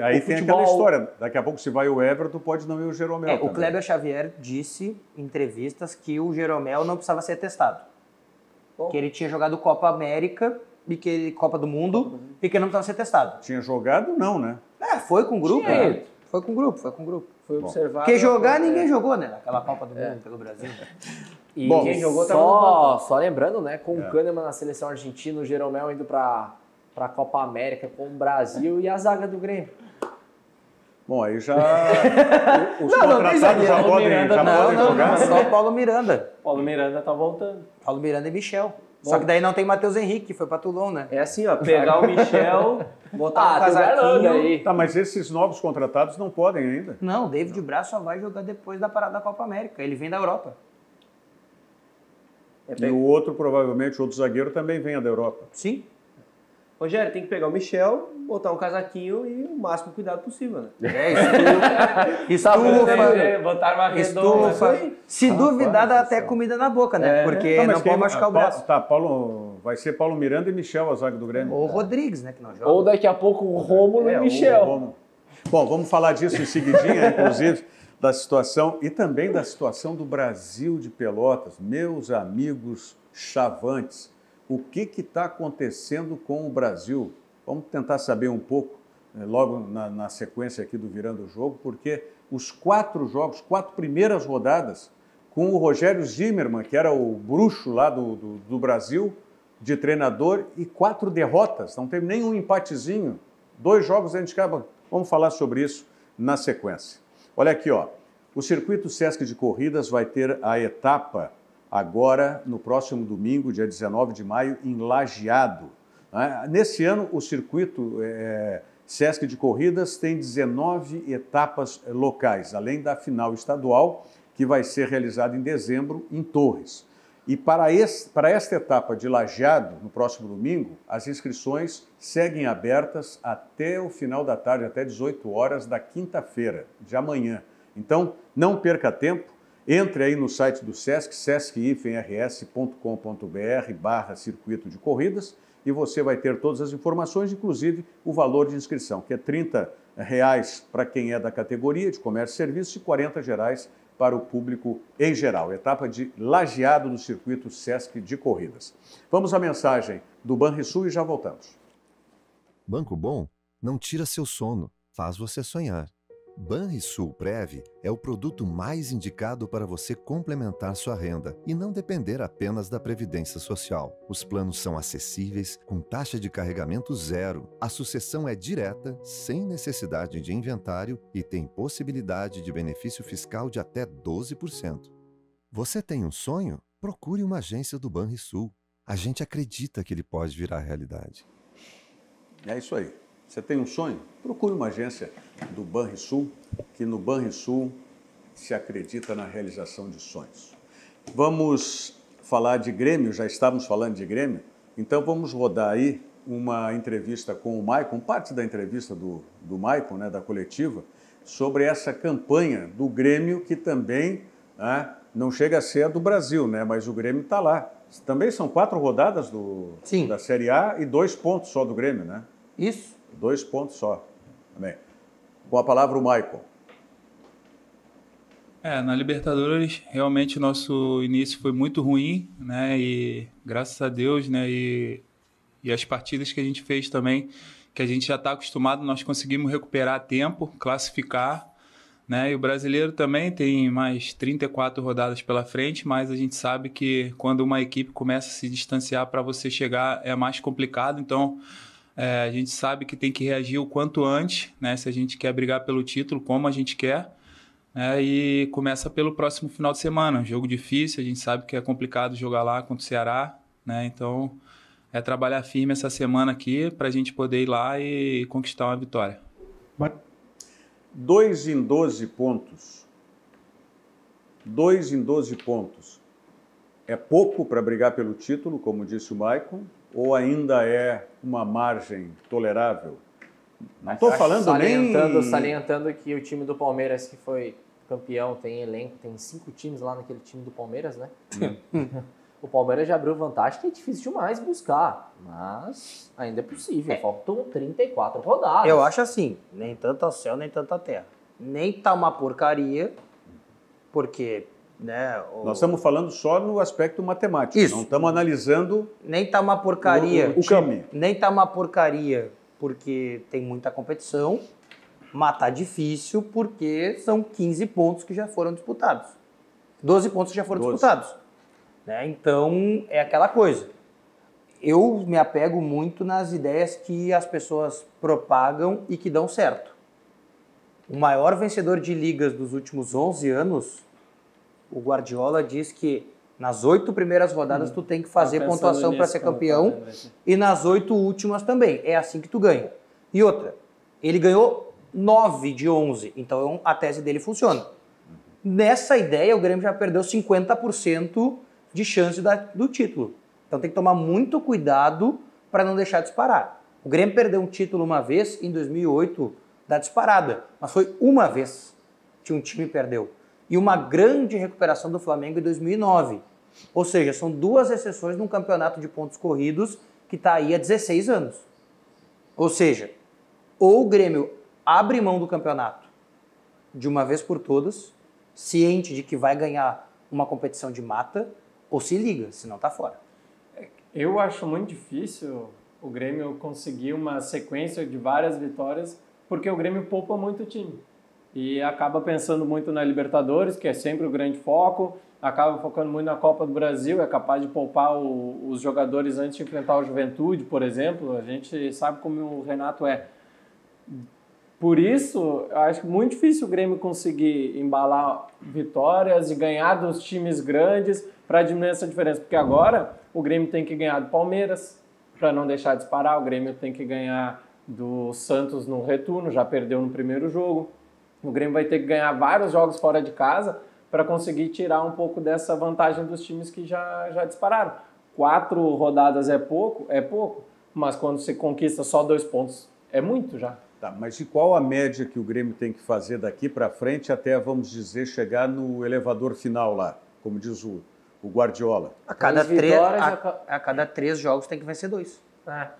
Aí tem aquela história. Daqui a pouco, se vai o Everton, pode não ir o Jeromel.
O Kleber Xavier disse em entrevistas que o Jeromel não precisava ser testado. Que ele tinha jogado Copa América, Copa do Mundo, e que ele não precisava ser testado.
Tinha jogado, não, né?
Foi com o grupo. Foi com o grupo.
Foi observado.
Porque jogar ninguém jogou, né? Naquela Copa do Mundo pelo Brasil.
E
Bom,
quem jogou só lembrando, né? Com o Kahneman na seleção argentina, o Jeromel indo para a Copa América com o Brasil e a zaga do Grêmio.
Bom, aí já... Os contratados já podem jogar?
Só o Paulo Miranda.
Paulo Miranda tá voltando.
Paulo Miranda e Michel. Só que daí não tem Matheus Henrique, que foi pra Toulon, né?
É assim, ó, pegar o Michel, botar um casaquinho
aí.
Tá, mas esses novos contratados não podem ainda?
Não, o David Braz só vai jogar depois da parada da Copa América. Ele vem da Europa.
E o outro, provavelmente, o outro zagueiro também venha da Europa.
Sim.
Rogério, tem que pegar o Michel, botar um casaquinho e o máximo cuidado possível, né?
Botar uma redonda.
Se duvidar, dá até comida na boca, né? Porque não pode machucar o braço.
Vai ser Paulo Miranda e Michel a zaga do Grêmio.
Ou Rodrigues, né? Que não joga.
Ou daqui a pouco o Rômulo e Michel.
Bom, vamos falar disso em seguidinha, inclusive, da situação e também da situação do Brasil de Pelotas. Meus amigos chavantes, o que está acontecendo com o Brasil? Vamos tentar saber um pouco, logo na sequência aqui do Virando o Jogo, porque os 4 primeiras rodadas, com o Rogério Zimmermann, que era o bruxo lá do Brasil, de treinador, e 4 derrotas, não teve nenhum empatezinho, 2 jogos dentro de casa. Vamos falar sobre isso na sequência. Olha aqui, ó, o Circuito Sesc de Corridas vai ter a etapa agora no próximo domingo, dia 19 de maio, em Lajeado. Nesse ano, o Circuito Sesc de Corridas tem 19 etapas locais, além da final estadual, que vai ser realizada em dezembro, em Torres. E para esta etapa de Lajeado, no próximo domingo, as inscrições seguem abertas até o final da tarde, até 18 horas da quinta-feira, de amanhã. Então, não perca tempo, entre aí no site do Sesc, sesc-rs.com.br/circuito de corridas, e você vai ter todas as informações, inclusive o valor de inscrição, que é R$30 para quem é da categoria de comércio e serviços e R$40 para o público em geral. Etapa de Lajeado do Circuito Sesc de Corridas. Vamos à mensagem do Banrisul e já voltamos.
Banco Bom não tira seu sono, faz você sonhar. Banrisul Prev é o produto mais indicado para você complementar sua renda e não depender apenas da Previdência Social. Os planos são acessíveis, com taxa de carregamento zero. A sucessão é direta, sem necessidade de inventário e tem possibilidade de benefício fiscal de até 12%. Você tem um sonho? Procure uma agência do Banrisul. A gente acredita que ele pode virar realidade.
É isso aí. Você tem um sonho? Procure uma agência do Banrisul, que no Banrisul se acredita na realização de sonhos. Vamos falar de Grêmio, já estávamos falando de Grêmio, então vamos rodar aí uma entrevista com o Maicon, parte da entrevista do Maicon, né, da coletiva, sobre essa campanha do Grêmio, que também não chega a ser a do Brasil, né, mas o Grêmio está lá. Também são 4 rodadas da Série A e 2 pontos só do Grêmio, né?
Isso.
2 pontos só. Também. Com a palavra o Maicon.
Na Libertadores, realmente o nosso início foi muito ruim, né? E graças a Deus, né? E as partidas que a gente fez também, que a gente já está acostumado, nós conseguimos recuperar a tempo, classificar, né? E o brasileiro também tem mais 34 rodadas pela frente, mas a gente sabe que quando uma equipe começa a se distanciar para você chegar é mais complicado, então a gente sabe que tem que reagir o quanto antes, né? Se a gente quer brigar pelo título, como a gente quer. E começa pelo próximo final de semana, um jogo difícil, a gente sabe que é complicado jogar lá contra o Ceará, né? Então é trabalhar firme essa semana aqui para a gente poder ir lá e conquistar uma vitória.
2 em 12 pontos. 2 em 12 pontos. É pouco para brigar pelo título, como disse o Maicon, ou ainda é uma margem tolerável? Não estou falando
Salientando que o time do Palmeiras, que foi campeão, tem elenco, tem 5 times lá naquele time do Palmeiras, né? O Palmeiras já abriu vantagem, que é difícil demais buscar, mas ainda é possível. Faltam 34 rodadas.
Eu acho assim, nem tanto ao céu, nem tanto à terra. Nem tá uma porcaria, porque... né,
Nós estamos falando só no aspecto matemático.
Isso.
Não estamos analisando...
Nem tá uma porcaria.
O time.
Nem tá uma porcaria porque tem muita competição, mas tá difícil porque são 15 pontos que já foram disputados. 12 pontos que já foram disputados. Né? Então, é aquela coisa. Eu me apego muito nas ideias que as pessoas propagam e que dão certo. O maior vencedor de ligas dos últimos 11 anos, o Guardiola diz que nas 8 primeiras rodadas tu tem que fazer pontuação para ser campeão e nas 8 últimas também. É assim que tu ganha. E outra, ele ganhou 9 de 11, então a tese dele funciona. Nessa ideia, o Grêmio já perdeu 50% de chance do título. Então tem que tomar muito cuidado para não deixar disparar. O Grêmio perdeu um título uma vez, em 2008, da disparada, mas foi uma vez que um time perdeu. E uma grande recuperação do Flamengo em 2009. Ou seja, são 2 exceções num campeonato de pontos corridos que está aí há 16 anos. Ou seja, ou o Grêmio abre mão do campeonato de uma vez por todas, ciente de que vai ganhar uma competição de mata, ou se liga, senão está fora.
Eu acho muito difícil o Grêmio conseguir uma sequência de várias vitórias, porque o Grêmio poupa muito o time. E acaba pensando muito na Libertadores, que é sempre o grande foco, acaba focando muito na Copa do Brasil, é capaz de poupar os jogadores antes de enfrentar o Juventude, por exemplo. A gente sabe como o Renato é. Por isso, eu acho muito difícil o Grêmio conseguir embalar vitórias e ganhar dos times grandes para diminuir essa diferença. Porque agora o Grêmio tem que ganhar do Palmeiras para não deixar disparar, o Grêmio tem que ganhar do Santos no retorno, já perdeu no primeiro jogo. O Grêmio vai ter que ganhar vários jogos fora de casa para conseguir tirar um pouco dessa vantagem dos times que já dispararam. 4 rodadas é pouco, mas quando você conquista só 2 pontos, é muito já.
Tá, mas e qual a média que o Grêmio tem que fazer daqui para frente até, vamos dizer, chegar no elevador final lá, como diz o Guardiola?
A cada 3 jogos tem que vencer 2.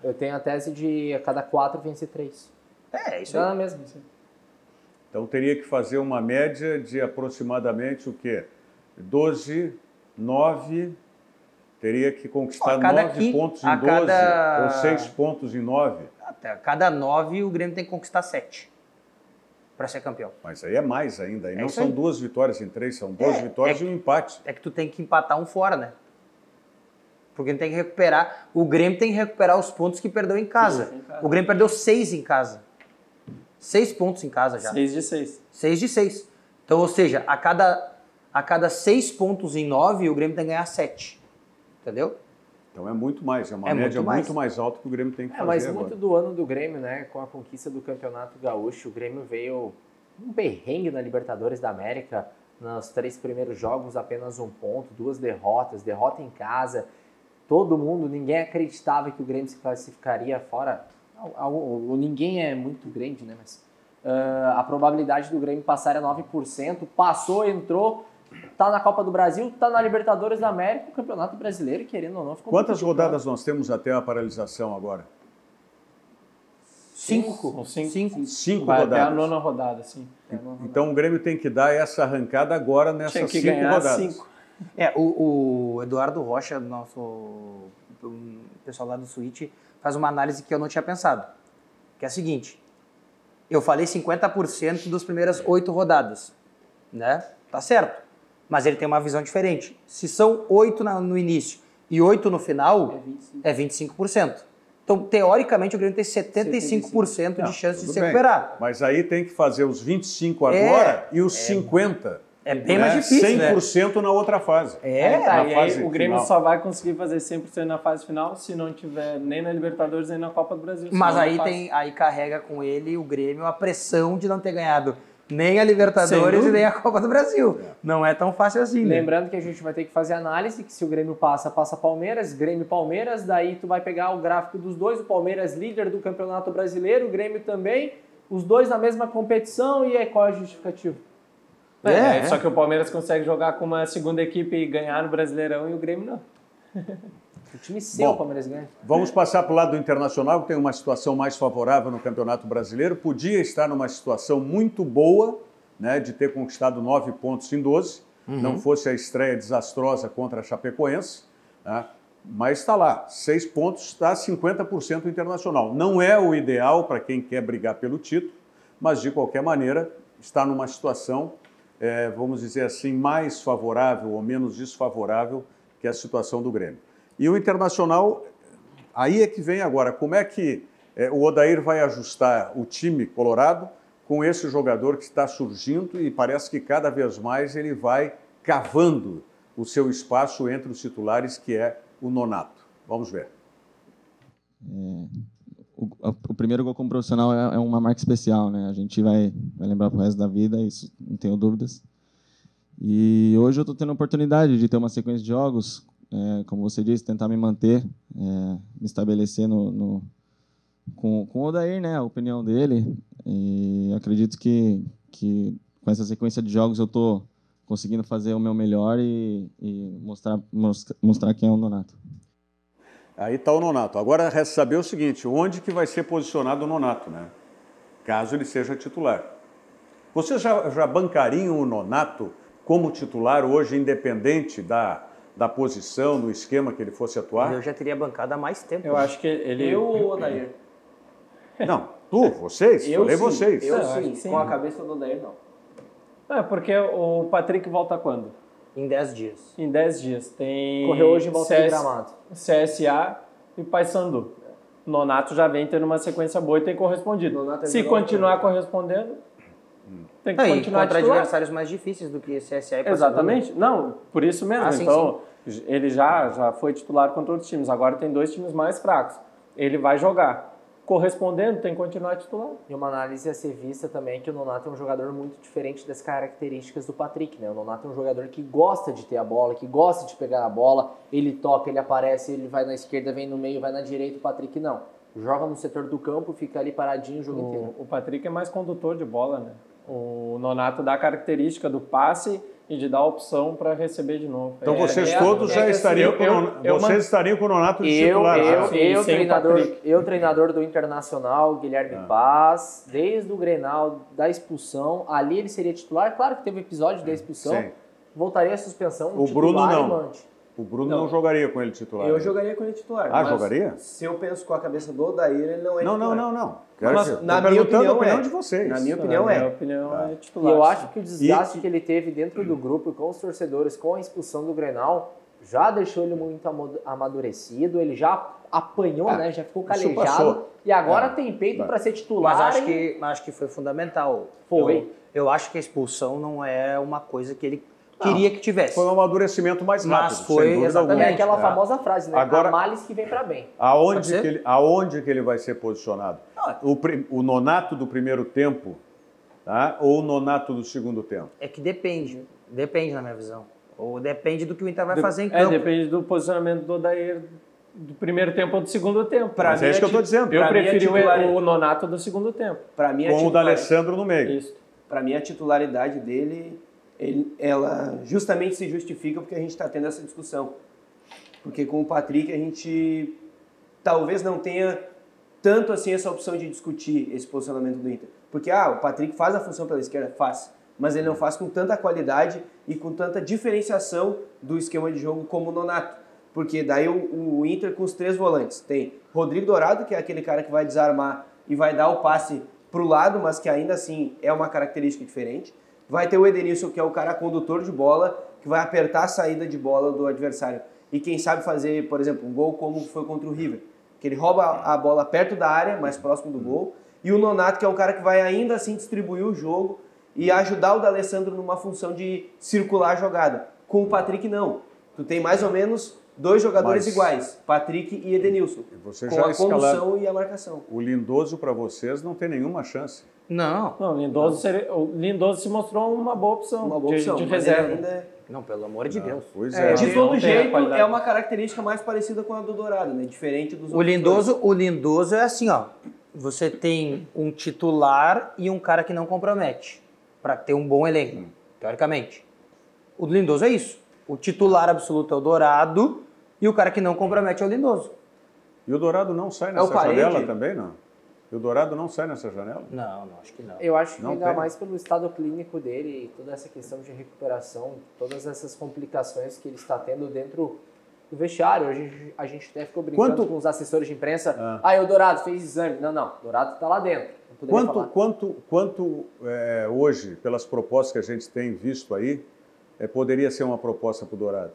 Eu tenho a tese de a cada 4 vencer 3.
Isso aí.
Mesmo.
Então teria que fazer uma média de aproximadamente o quê? 12, 9, teria que conquistar 9 pontos em 12 ou 6 pontos em 9.
A cada 9 o Grêmio tem que conquistar 7 para ser campeão.
Mas aí é mais ainda, aí não são 2 vitórias em 3, são 2 vitórias e um empate.
É que tu tem que empatar um fora, né? Porque tem que recuperar, o Grêmio tem que recuperar os pontos que perdeu em casa. O Grêmio perdeu 6 em casa. 6 pontos em casa já.
6 de 6.
6 de 6. Então, ou seja, a a cada 6 pontos em 9, o Grêmio tem que ganhar 7. Entendeu?
Então é muito mais, é uma média muito mais alta que o Grêmio tem que fazer
mas
agora.
muito do ano do Grêmio, né, com a conquista do Campeonato Gaúcho, o Grêmio veio um perrengue na Libertadores da América, nos 3 primeiros jogos apenas 1 ponto, 2 derrotas, derrota em casa, todo mundo, ninguém acreditava que o Grêmio se classificaria fora, o ninguém é muito grande, né, mas a probabilidade do Grêmio passar é 9%, passou, entrou, tá na Copa do Brasil, tá na Libertadores da América, o Campeonato Brasileiro, querendo ou não, ficou
Quantas rodadas nós temos até a paralisação agora?
5.
5
Vai
rodadas.
até a 9ª rodada, sim.
Então o Grêmio tem que dar essa arrancada agora nessas 5 rodadas.
5.
O Eduardo Rocha, o pessoal lá do Switch, faz uma análise que eu não tinha pensado. Que é a seguinte, eu falei 50% das primeiras 8 rodadas, né? Tá certo. Mas ele tem uma visão diferente. Se são 8 no início e 8 no final, é 25%. Então, teoricamente, o Grêmio tem 75% de chance de se recuperar.
Mas aí tem que fazer os 25 agora e os 50.
É bem mais difícil,
100% na outra fase.
E aí o Grêmio só vai conseguir fazer 100% na fase final se não tiver nem na Libertadores nem na Copa do Brasil.
Mas aí carrega com ele, o Grêmio, a pressão de não ter ganhado nem a Libertadores e nem a Copa do Brasil. Não é tão fácil assim, né?
Lembrando que a gente vai ter que fazer análise, que se o Grêmio passa Palmeiras, Grêmio-Palmeiras, daí tu vai pegar o gráfico dos dois, o Palmeiras líder do Campeonato Brasileiro, o Grêmio também, os dois na mesma competição, e aí qual é a justificativa?
Só que o Palmeiras consegue jogar com uma segunda equipe e ganhar no Brasileirão e o Grêmio não.
O time seu, o Palmeiras ganha.
Vamos passar para o lado do Internacional, que tem uma situação mais favorável no Campeonato Brasileiro. Podia estar numa situação muito boa, né, de ter conquistado 9 pontos em 12, não fosse a estreia desastrosa contra a Chapecoense, né, mas está lá, 6 pontos, está 50% Internacional. Não é o ideal para quem quer brigar pelo título, mas de qualquer maneira está numa situação, vamos dizer assim, mais favorável ou menos desfavorável que a situação do Grêmio. E o Internacional, aí é que vem agora, como é que o Odair vai ajustar o time colorado com esse jogador que está surgindo e parece que cada vez mais ele vai cavando o seu espaço entre os titulares, que é o Nonato. Vamos ver.
O primeiro gol como profissional é uma marca especial, né? A gente vai lembrar pro resto da vida, isso não tenho dúvidas. E hoje eu estou tendo a oportunidade de ter uma sequência de jogos, como você disse, tentar me manter, me estabelecer com o Odair, né? A opinião dele. E acredito que com essa sequência de jogos eu estou conseguindo fazer o meu melhor e mostrar quem é o Nonato.
Aí está o Nonato. Agora resta saber o seguinte, onde que vai ser posicionado o Nonato, né? Caso ele seja titular. Vocês já bancariam o Nonato como titular hoje, independente da posição, do esquema que ele fosse atuar?
Eu já teria bancado há mais tempo.
Eu acho que ele...
Eu ou o Odair?
Não, vocês? Falei vocês.
Eu sim, com a cabeça do Odair não.
Porque o Patrick volta quando?
Em 10 dias.
Em 10 dias. Tem
Correu hoje em volta de Gramado.
CSA e Paysandu. Nonato já vem tendo uma sequência boa e tem correspondido. Se continuar correspondendo, tem que continuar
contra adversários mais difíceis do que CSA e Paysandu.
Exatamente. Não, por isso mesmo. Então, ele já foi titular contra outros times. Agora tem 2 times mais fracos. Ele vai jogar. Correspondendo, tem que continuar titular.
E uma análise a ser vista também que o Nonato é um jogador muito diferente das características do Patrick, né? O Nonato é um jogador que gosta de ter a bola, que gosta de pegar a bola, ele toca, ele aparece, ele vai na esquerda, vem no meio, vai na direita, o Patrick não. Joga no setor do campo, fica ali paradinho o jogo inteiro.
O Patrick é mais condutor de bola, né? O Nonato dá a característica do passe e de dar a opção para receber de novo.
Então vocês todos já estariam estariam com o Nonato de titular.
Eu, treinador do Internacional, Guilherme Paz, desde o Grenal da expulsão, ali ele seria titular. Claro que teve episódio da expulsão, voltaria à suspensão.
O Bruno não. O Bruno não jogaria com ele titular.
Eu jogaria com ele titular.
Ah, jogaria?
Se eu penso com a cabeça do Odair, ele não é titular.
Não.
Mas, na minha opinião,
de vocês.
Na minha opinião, é
titular. E eu acho que o desgaste que ele teve dentro do grupo, com os torcedores, com a expulsão do Grenal, já deixou ele muito amadurecido, ele já apanhou, né? Já ficou calejado. E agora tem peito para ser titular.
Mas acho que foi fundamental. Eu acho que a expulsão não é uma coisa que ele queria que tivesse.
Foi um amadurecimento mais rápido.
Mas foi exatamente
aquela famosa frase, né?
Agora,
há males que vem para bem.
Aonde que ele vai ser posicionado? O Nonato do primeiro tempo, tá? Ou o Nonato do segundo tempo?
É que depende na minha visão. Ou depende do que o Inter vai fazer em campo.
Depende do posicionamento do Odair do primeiro tempo ou do segudo tempo.
Mas é isso que eu estou dizendo.
Eu preferi o Nonato do segundo tempo.
Com o D'Alessandro no meio.
Isso. Para mim, a titularidade dele, ela justamente se justifica porque a gente está tendo essa discussão. Porque com o Patrick a gente talvez não tenha tanto assim essa opção de discutir esse posicionamento do Inter. Porque o Patrick faz a função pela esquerda, faz. Mas ele não faz com tanta qualidade e com tanta diferenciação do esquema de jogo como o Nonato. Porque daí o Inter com os 3 volantes tem Rodrigo Dourado, que é aquele cara que vai desarmar e vai dar o passe para o lado, mas que ainda assim é uma característica diferente. Vai ter o Edenilson, que é o cara condutor de bola, que vai apertar a saída de bola do adversário. E quem sabe fazer, por exemplo, um gol como foi contra o River, que ele rouba a bola perto da área, mais próximo do gol. E o Nonato, que é um cara que vai ainda assim distribuir o jogo e ajudar o D'Alessandro numa função de circular a jogada. Com o Patrick, não. Tu tem mais ou menos 2 jogadores iguais, Patrick e Edenilson, com a condução e a marcação.
O Lindoso, para vocês, não tem nenhuma chance.
Não.
O Lindoso se mostrou uma boa opção, de reserva.
Não, pelo amor de Deus.
De todo jeito, é uma característica mais parecida com a do Dourado, né? Diferente dos outros.
O Lindoso é assim, ó. Você tem um titular e um cara que não compromete, para ter um bom elenco, teoricamente. O Lindoso é isso. O titular absoluto é o Dourado e o cara que não compromete é o Lindoso.
E o Dourado não sai nessa janela também, não? E o Dourado não sai nessa janela?
Não, acho que não.
Eu acho que ainda mais pelo estado clínico dele, toda essa questão de recuperação, todas essas complicações que ele está tendo dentro do vestiário. A gente até ficou brincando com os assessores de imprensa. O Dourado fez exame. Não, o Dourado está lá dentro.
Quanto hoje, pelas propostas que a gente tem visto aí, poderia ser uma proposta para o Dourado?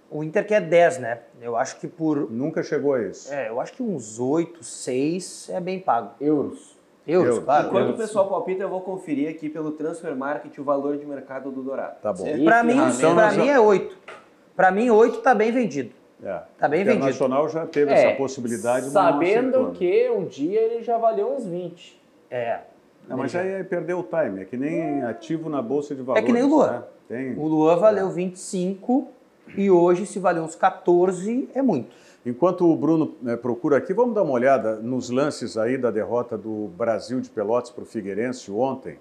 O Inter quer 10, né? Eu acho que por...
Nunca chegou a isso.
Eu acho que uns 8, 6 é bem pago.
Euros,
claro.
Enquanto o pessoal palpita, eu vou conferir aqui pelo Transfer Market o valor de mercado do Dourado.
Tá bom.
Para mim é 8. Para mim, 8 tá bem vendido. Tá bem vendido.
O Internacional já teve essa possibilidade.
Sabendo que um dia ele já valeu uns 20.
Mas aí perdeu o time. É que nem ativo na Bolsa de Valores.
É que nem o Luan.
Né?
O Luan valeu 25 e hoje, se valer uns 14, é muito.
Enquanto o Bruno procura aqui, vamos dar uma olhada nos lances aí da derrota do Brasil de Pelotas para o Figueirense ontem,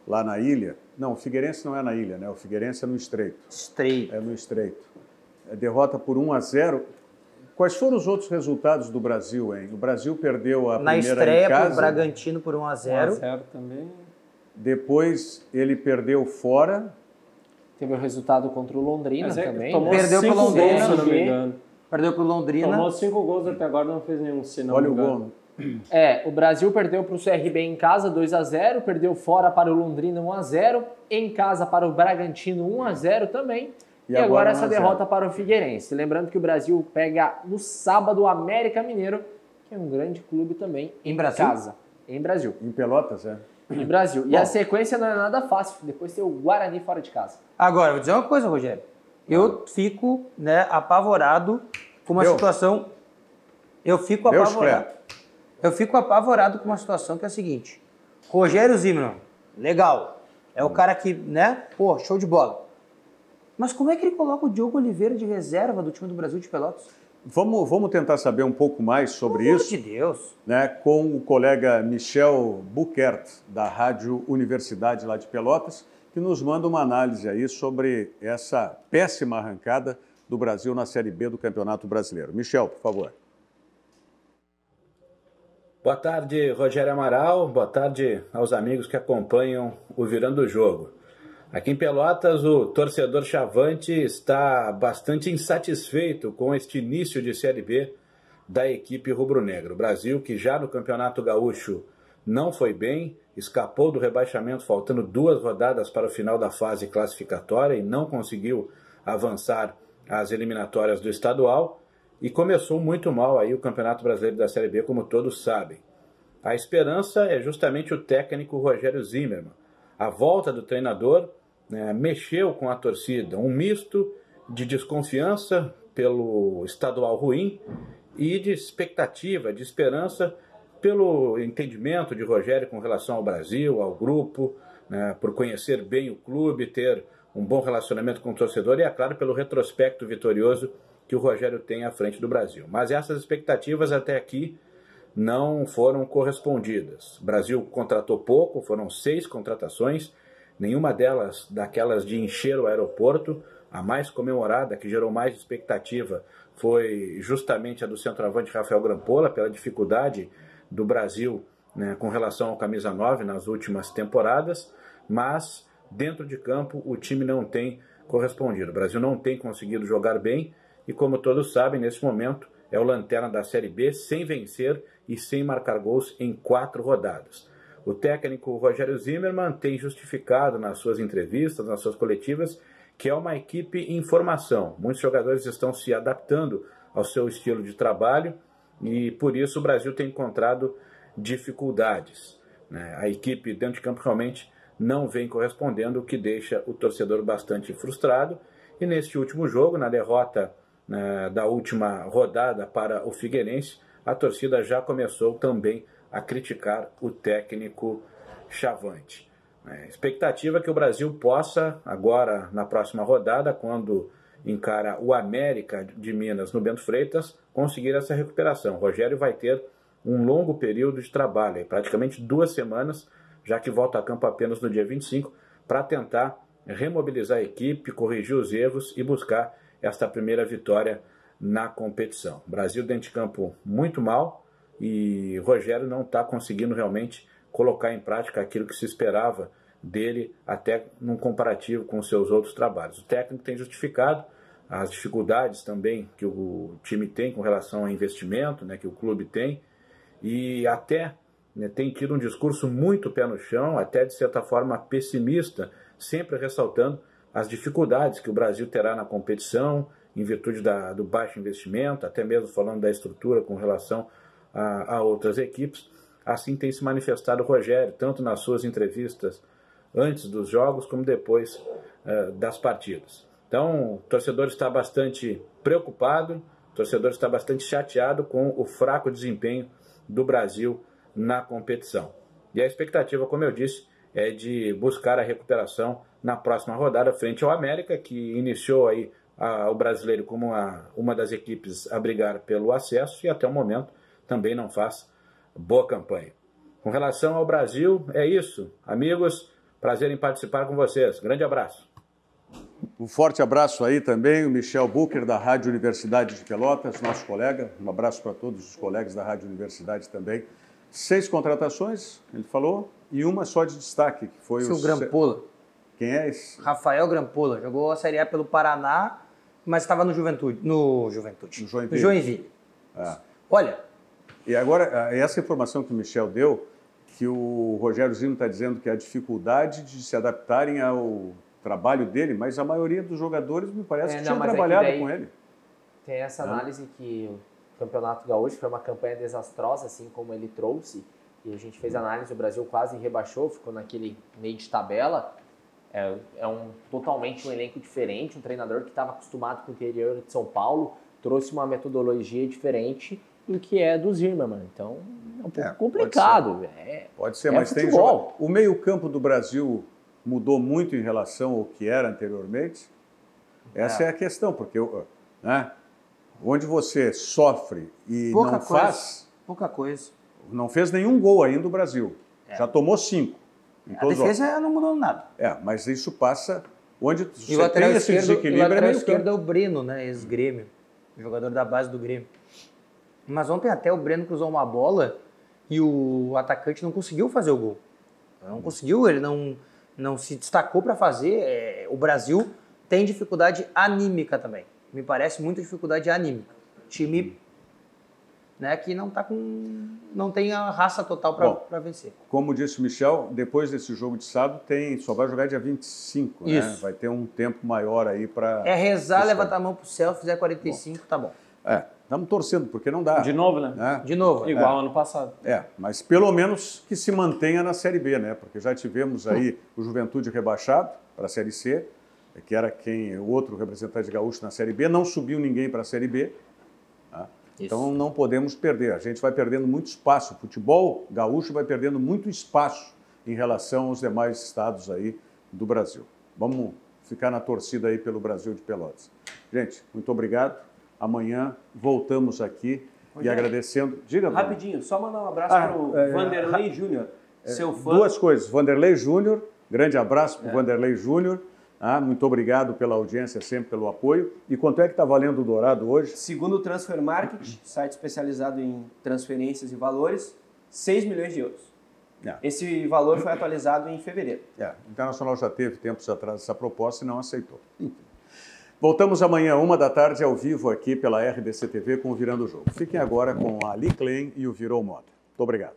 lá na ilha. Não, o Figueirense não é na ilha, né? O Figueirense é no Estreito. É no Estreito. Derrota por 1-0. Quais foram os outros resultados do Brasil, hein? O Brasil perdeu a primeira em casa.
Na estreia para o Bragantino por 1-0.
1-0 também.
Depois ele perdeu fora.
Teve o resultado contra o Londrina também.
Perdeu para o Londrina,
se não me engano.
Perdeu para o Londrina.
Tomou 5 gols até agora, não fez nenhum sinal.
Olha o gol.
O Brasil perdeu para o CRB em casa 2-0, perdeu fora para o Londrina 1-0, em casa para o Bragantino 1-0 também. E agora essa derrota para o Figueirense. Lembrando que o Brasil pega no sábado o América Mineiro, que é um grande clube também, em casa. Em Brasil.
Em Pelotas,
Em Brasil. E a sequência não é nada fácil. Depois tem o Guarani fora de casa.
Agora, vou dizer uma coisa, Rogério. Eu fico apavorado com uma situação... Eu fico apavorado com uma situação que é a seguinte. Rogério Zimmermann, legal. É o cara que, show de bola. Mas como é que ele coloca o Diogo Oliveira de reserva do time do Brasil de Pelotas?
Vamos tentar saber um pouco mais sobre isso.
Pelo amor de Deus.
Com o colega Michel Buquert, da Rádio Universidade lá de Pelotas, que nos manda uma análise aí sobre essa péssima arrancada do Brasil na Série B do Campeonato Brasileiro. Michel, por favor.
Boa tarde, Rogério Amaral. Boa tarde aos amigos que acompanham o Virando o Jogo. Aqui em Pelotas, o torcedor chavante está bastante insatisfeito com este início de Série B da equipe rubro-negra. O Brasil, que já no Campeonato Gaúcho não foi bem, escapou do rebaixamento faltando 2 rodadas para o final da fase classificatória e não conseguiu avançar às eliminatórias do estadual e começou muito mal aí o Campeonato Brasileiro da Série B, como todos sabem. A esperança é justamente o técnico Rogério Zimmermann. A volta do treinador, né, mexeu com a torcida, um misto de desconfiança pelo estadual ruim e de expectativa, de esperança pelo entendimento de Rogério com relação ao Brasil, ao grupo, né, por conhecer bem o clube, ter um bom relacionamento com o torcedor e, é claro, pelo retrospecto vitorioso que o Rogério tem à frente do Brasil. Mas essas expectativas até aqui não foram correspondidas. O Brasil contratou pouco, foram 6 contratações, nenhuma delas daquelas de encher o aeroporto. A mais comemorada, que gerou mais expectativa, foi justamente a do centroavante Rafael Grampola, pela dificuldade do Brasil, né, com relação ao camisa 9 nas últimas temporadas, mas dentro de campo o time não tem correspondido. O Brasil não tem conseguido jogar bem e, como todos sabem, nesse momento é o lanterna da Série B, sem vencer e sem marcar gols em 4 rodadas. O técnico Rogério Zimmermann tem justificado nas suas entrevistas, nas suas coletivas, que é uma equipe em formação. Muitos jogadores estão se adaptando ao seu estilo de trabalho e, por isso, o Brasil tem encontrado dificuldades, né? A equipe dentro de campo realmente não vem correspondendo, o que deixa o torcedor bastante frustrado. E neste último jogo, na derrota da última rodada para o Figueirense, a torcida já começou também a criticar o técnico Chavante. Expectativa que o Brasil possa, agora na próxima rodada, quando encara o América de Minas no Bento Freitas, conseguir essa recuperação. O Rogério vai ter um longo período de trabalho, praticamente 2 semanas, já que volta a campo apenas no dia 25, para tentar remobilizar a equipe, corrigir os erros e buscar esta primeira vitória na competição. O Brasil dentro de campo muito mal e Rogério não está conseguindo realmente colocar em prática aquilo que se esperava dele, até num comparativo com os seus outros trabalhos. O técnico tem justificado as dificuldades também que o time tem com relação ao investimento, né, que o clube tem, e até, né, tem tido um discurso muito pé no chão, até de certa forma pessimista, sempre ressaltando as dificuldades que o Brasil terá na competição, em virtude do baixo investimento, até mesmo falando da estrutura com relação a outras equipes. Assim tem se manifestado o Rogério, tanto nas suas entrevistas antes dos jogos, como depois das partidas. Então, o torcedor está bastante preocupado, o torcedor está bastante chateado com o fraco desempenho do Brasil na competição. E a expectativa, como eu disse, é de buscar a recuperação na próxima rodada frente ao América, que iniciou aí o brasileiro como uma das equipes a brigar pelo acesso e até o momento também não faz boa campanha. Com relação ao Brasil, é isso. Amigos, prazer em participar com vocês. Grande abraço.
Um forte abraço aí também, o Michel Bucher, da Rádio Universidade de Pelotas, nosso colega. Um abraço para todos os colegas da Rádio Universidade também. 6 contratações, ele falou, e uma só de destaque, que foi o
Grampola.
Quem é esse?
Rafael Grampola. Jogou a Série A pelo Paraná, mas estava no Joinville. Olha...
E agora, essa informação que o Michel deu, que o Rogério Zimmermann está dizendo que a dificuldade de se adaptarem ao trabalho dele, mas a maioria dos jogadores me parece que tinha trabalhado com ele.
Tem essa análise que o Campeonato Gaúcho foi uma campanha desastrosa, assim como ele trouxe, e a gente fez análise, o Brasil quase rebaixou, ficou naquele meio de tabela. Totalmente um elenco diferente, um treinador que estava acostumado com o interior de São Paulo, trouxe uma metodologia diferente do que é do Zimmermann. Então, é um pouco complicado.
Pode ser, mas tem jogo. O meio-campo do Brasil mudou muito em relação ao que era anteriormente? Essa é a questão, porque onde você sofre e não faz...
Pouca coisa.
Não fez nenhum gol ainda o Brasil. Já tomou 5.
A defesa não mudou nada.
Mas isso passa... Onde
você tem esse desequilíbrio... E o lateral esquerdo é o Breno, né? Ex-Grêmio. Jogador da base do Grêmio. Mas ontem até o Breno cruzou uma bola e o atacante não conseguiu fazer o gol. Não conseguiu, ele não se destacou para fazer. O Brasil tem dificuldade anímica também. Me parece muita dificuldade anímica. Time, né, que não tem a raça total para vencer.
Como disse o Michel, depois desse jogo de sábado só vai jogar dia 25. Isso. Né? Vai ter um tempo maior aí para...
rezar, levantar a mão pro céu, fizer 45, tá bom.
Estamos torcendo, porque não dá.
De novo, né?
De novo.
Igual ano passado.
Mas pelo menos que se mantenha na Série B, né? Porque já tivemos aí o Juventude rebaixado para a Série C, que era o outro representante gaúcho na Série B, não subiu ninguém para a Série B. Tá? Então não podemos perder. A gente vai perdendo muito espaço. O futebol gaúcho vai perdendo muito espaço em relação aos demais estados aí do Brasil. Vamos ficar na torcida aí pelo Brasil de Pelotas. Gente, muito obrigado. Amanhã voltamos aqui e agradecendo. Diga, Bruno.
Rapidinho, só mandar um abraço para o Vanderlei Júnior, seu fã.
Duas coisas. Vanderlei Júnior, grande abraço para o Vanderlei Júnior. Muito obrigado pela audiência, sempre pelo apoio. E quanto é que está valendo o Dourado hoje?
Segundo o Transfer Market, site especializado em transferências e valores, 6 milhões de euros. Esse valor foi atualizado em fevereiro.
O Internacional já teve tempos atrás essa proposta e não aceitou. Voltamos amanhã, 13h, ao vivo aqui pela RDC TV com o Virando o Jogo. Fiquem agora com a Ali Klein e o Virou Moda. Muito obrigado.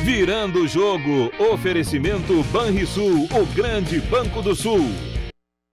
Virando o Jogo, oferecimento Banrisul, o grande Banco do Sul.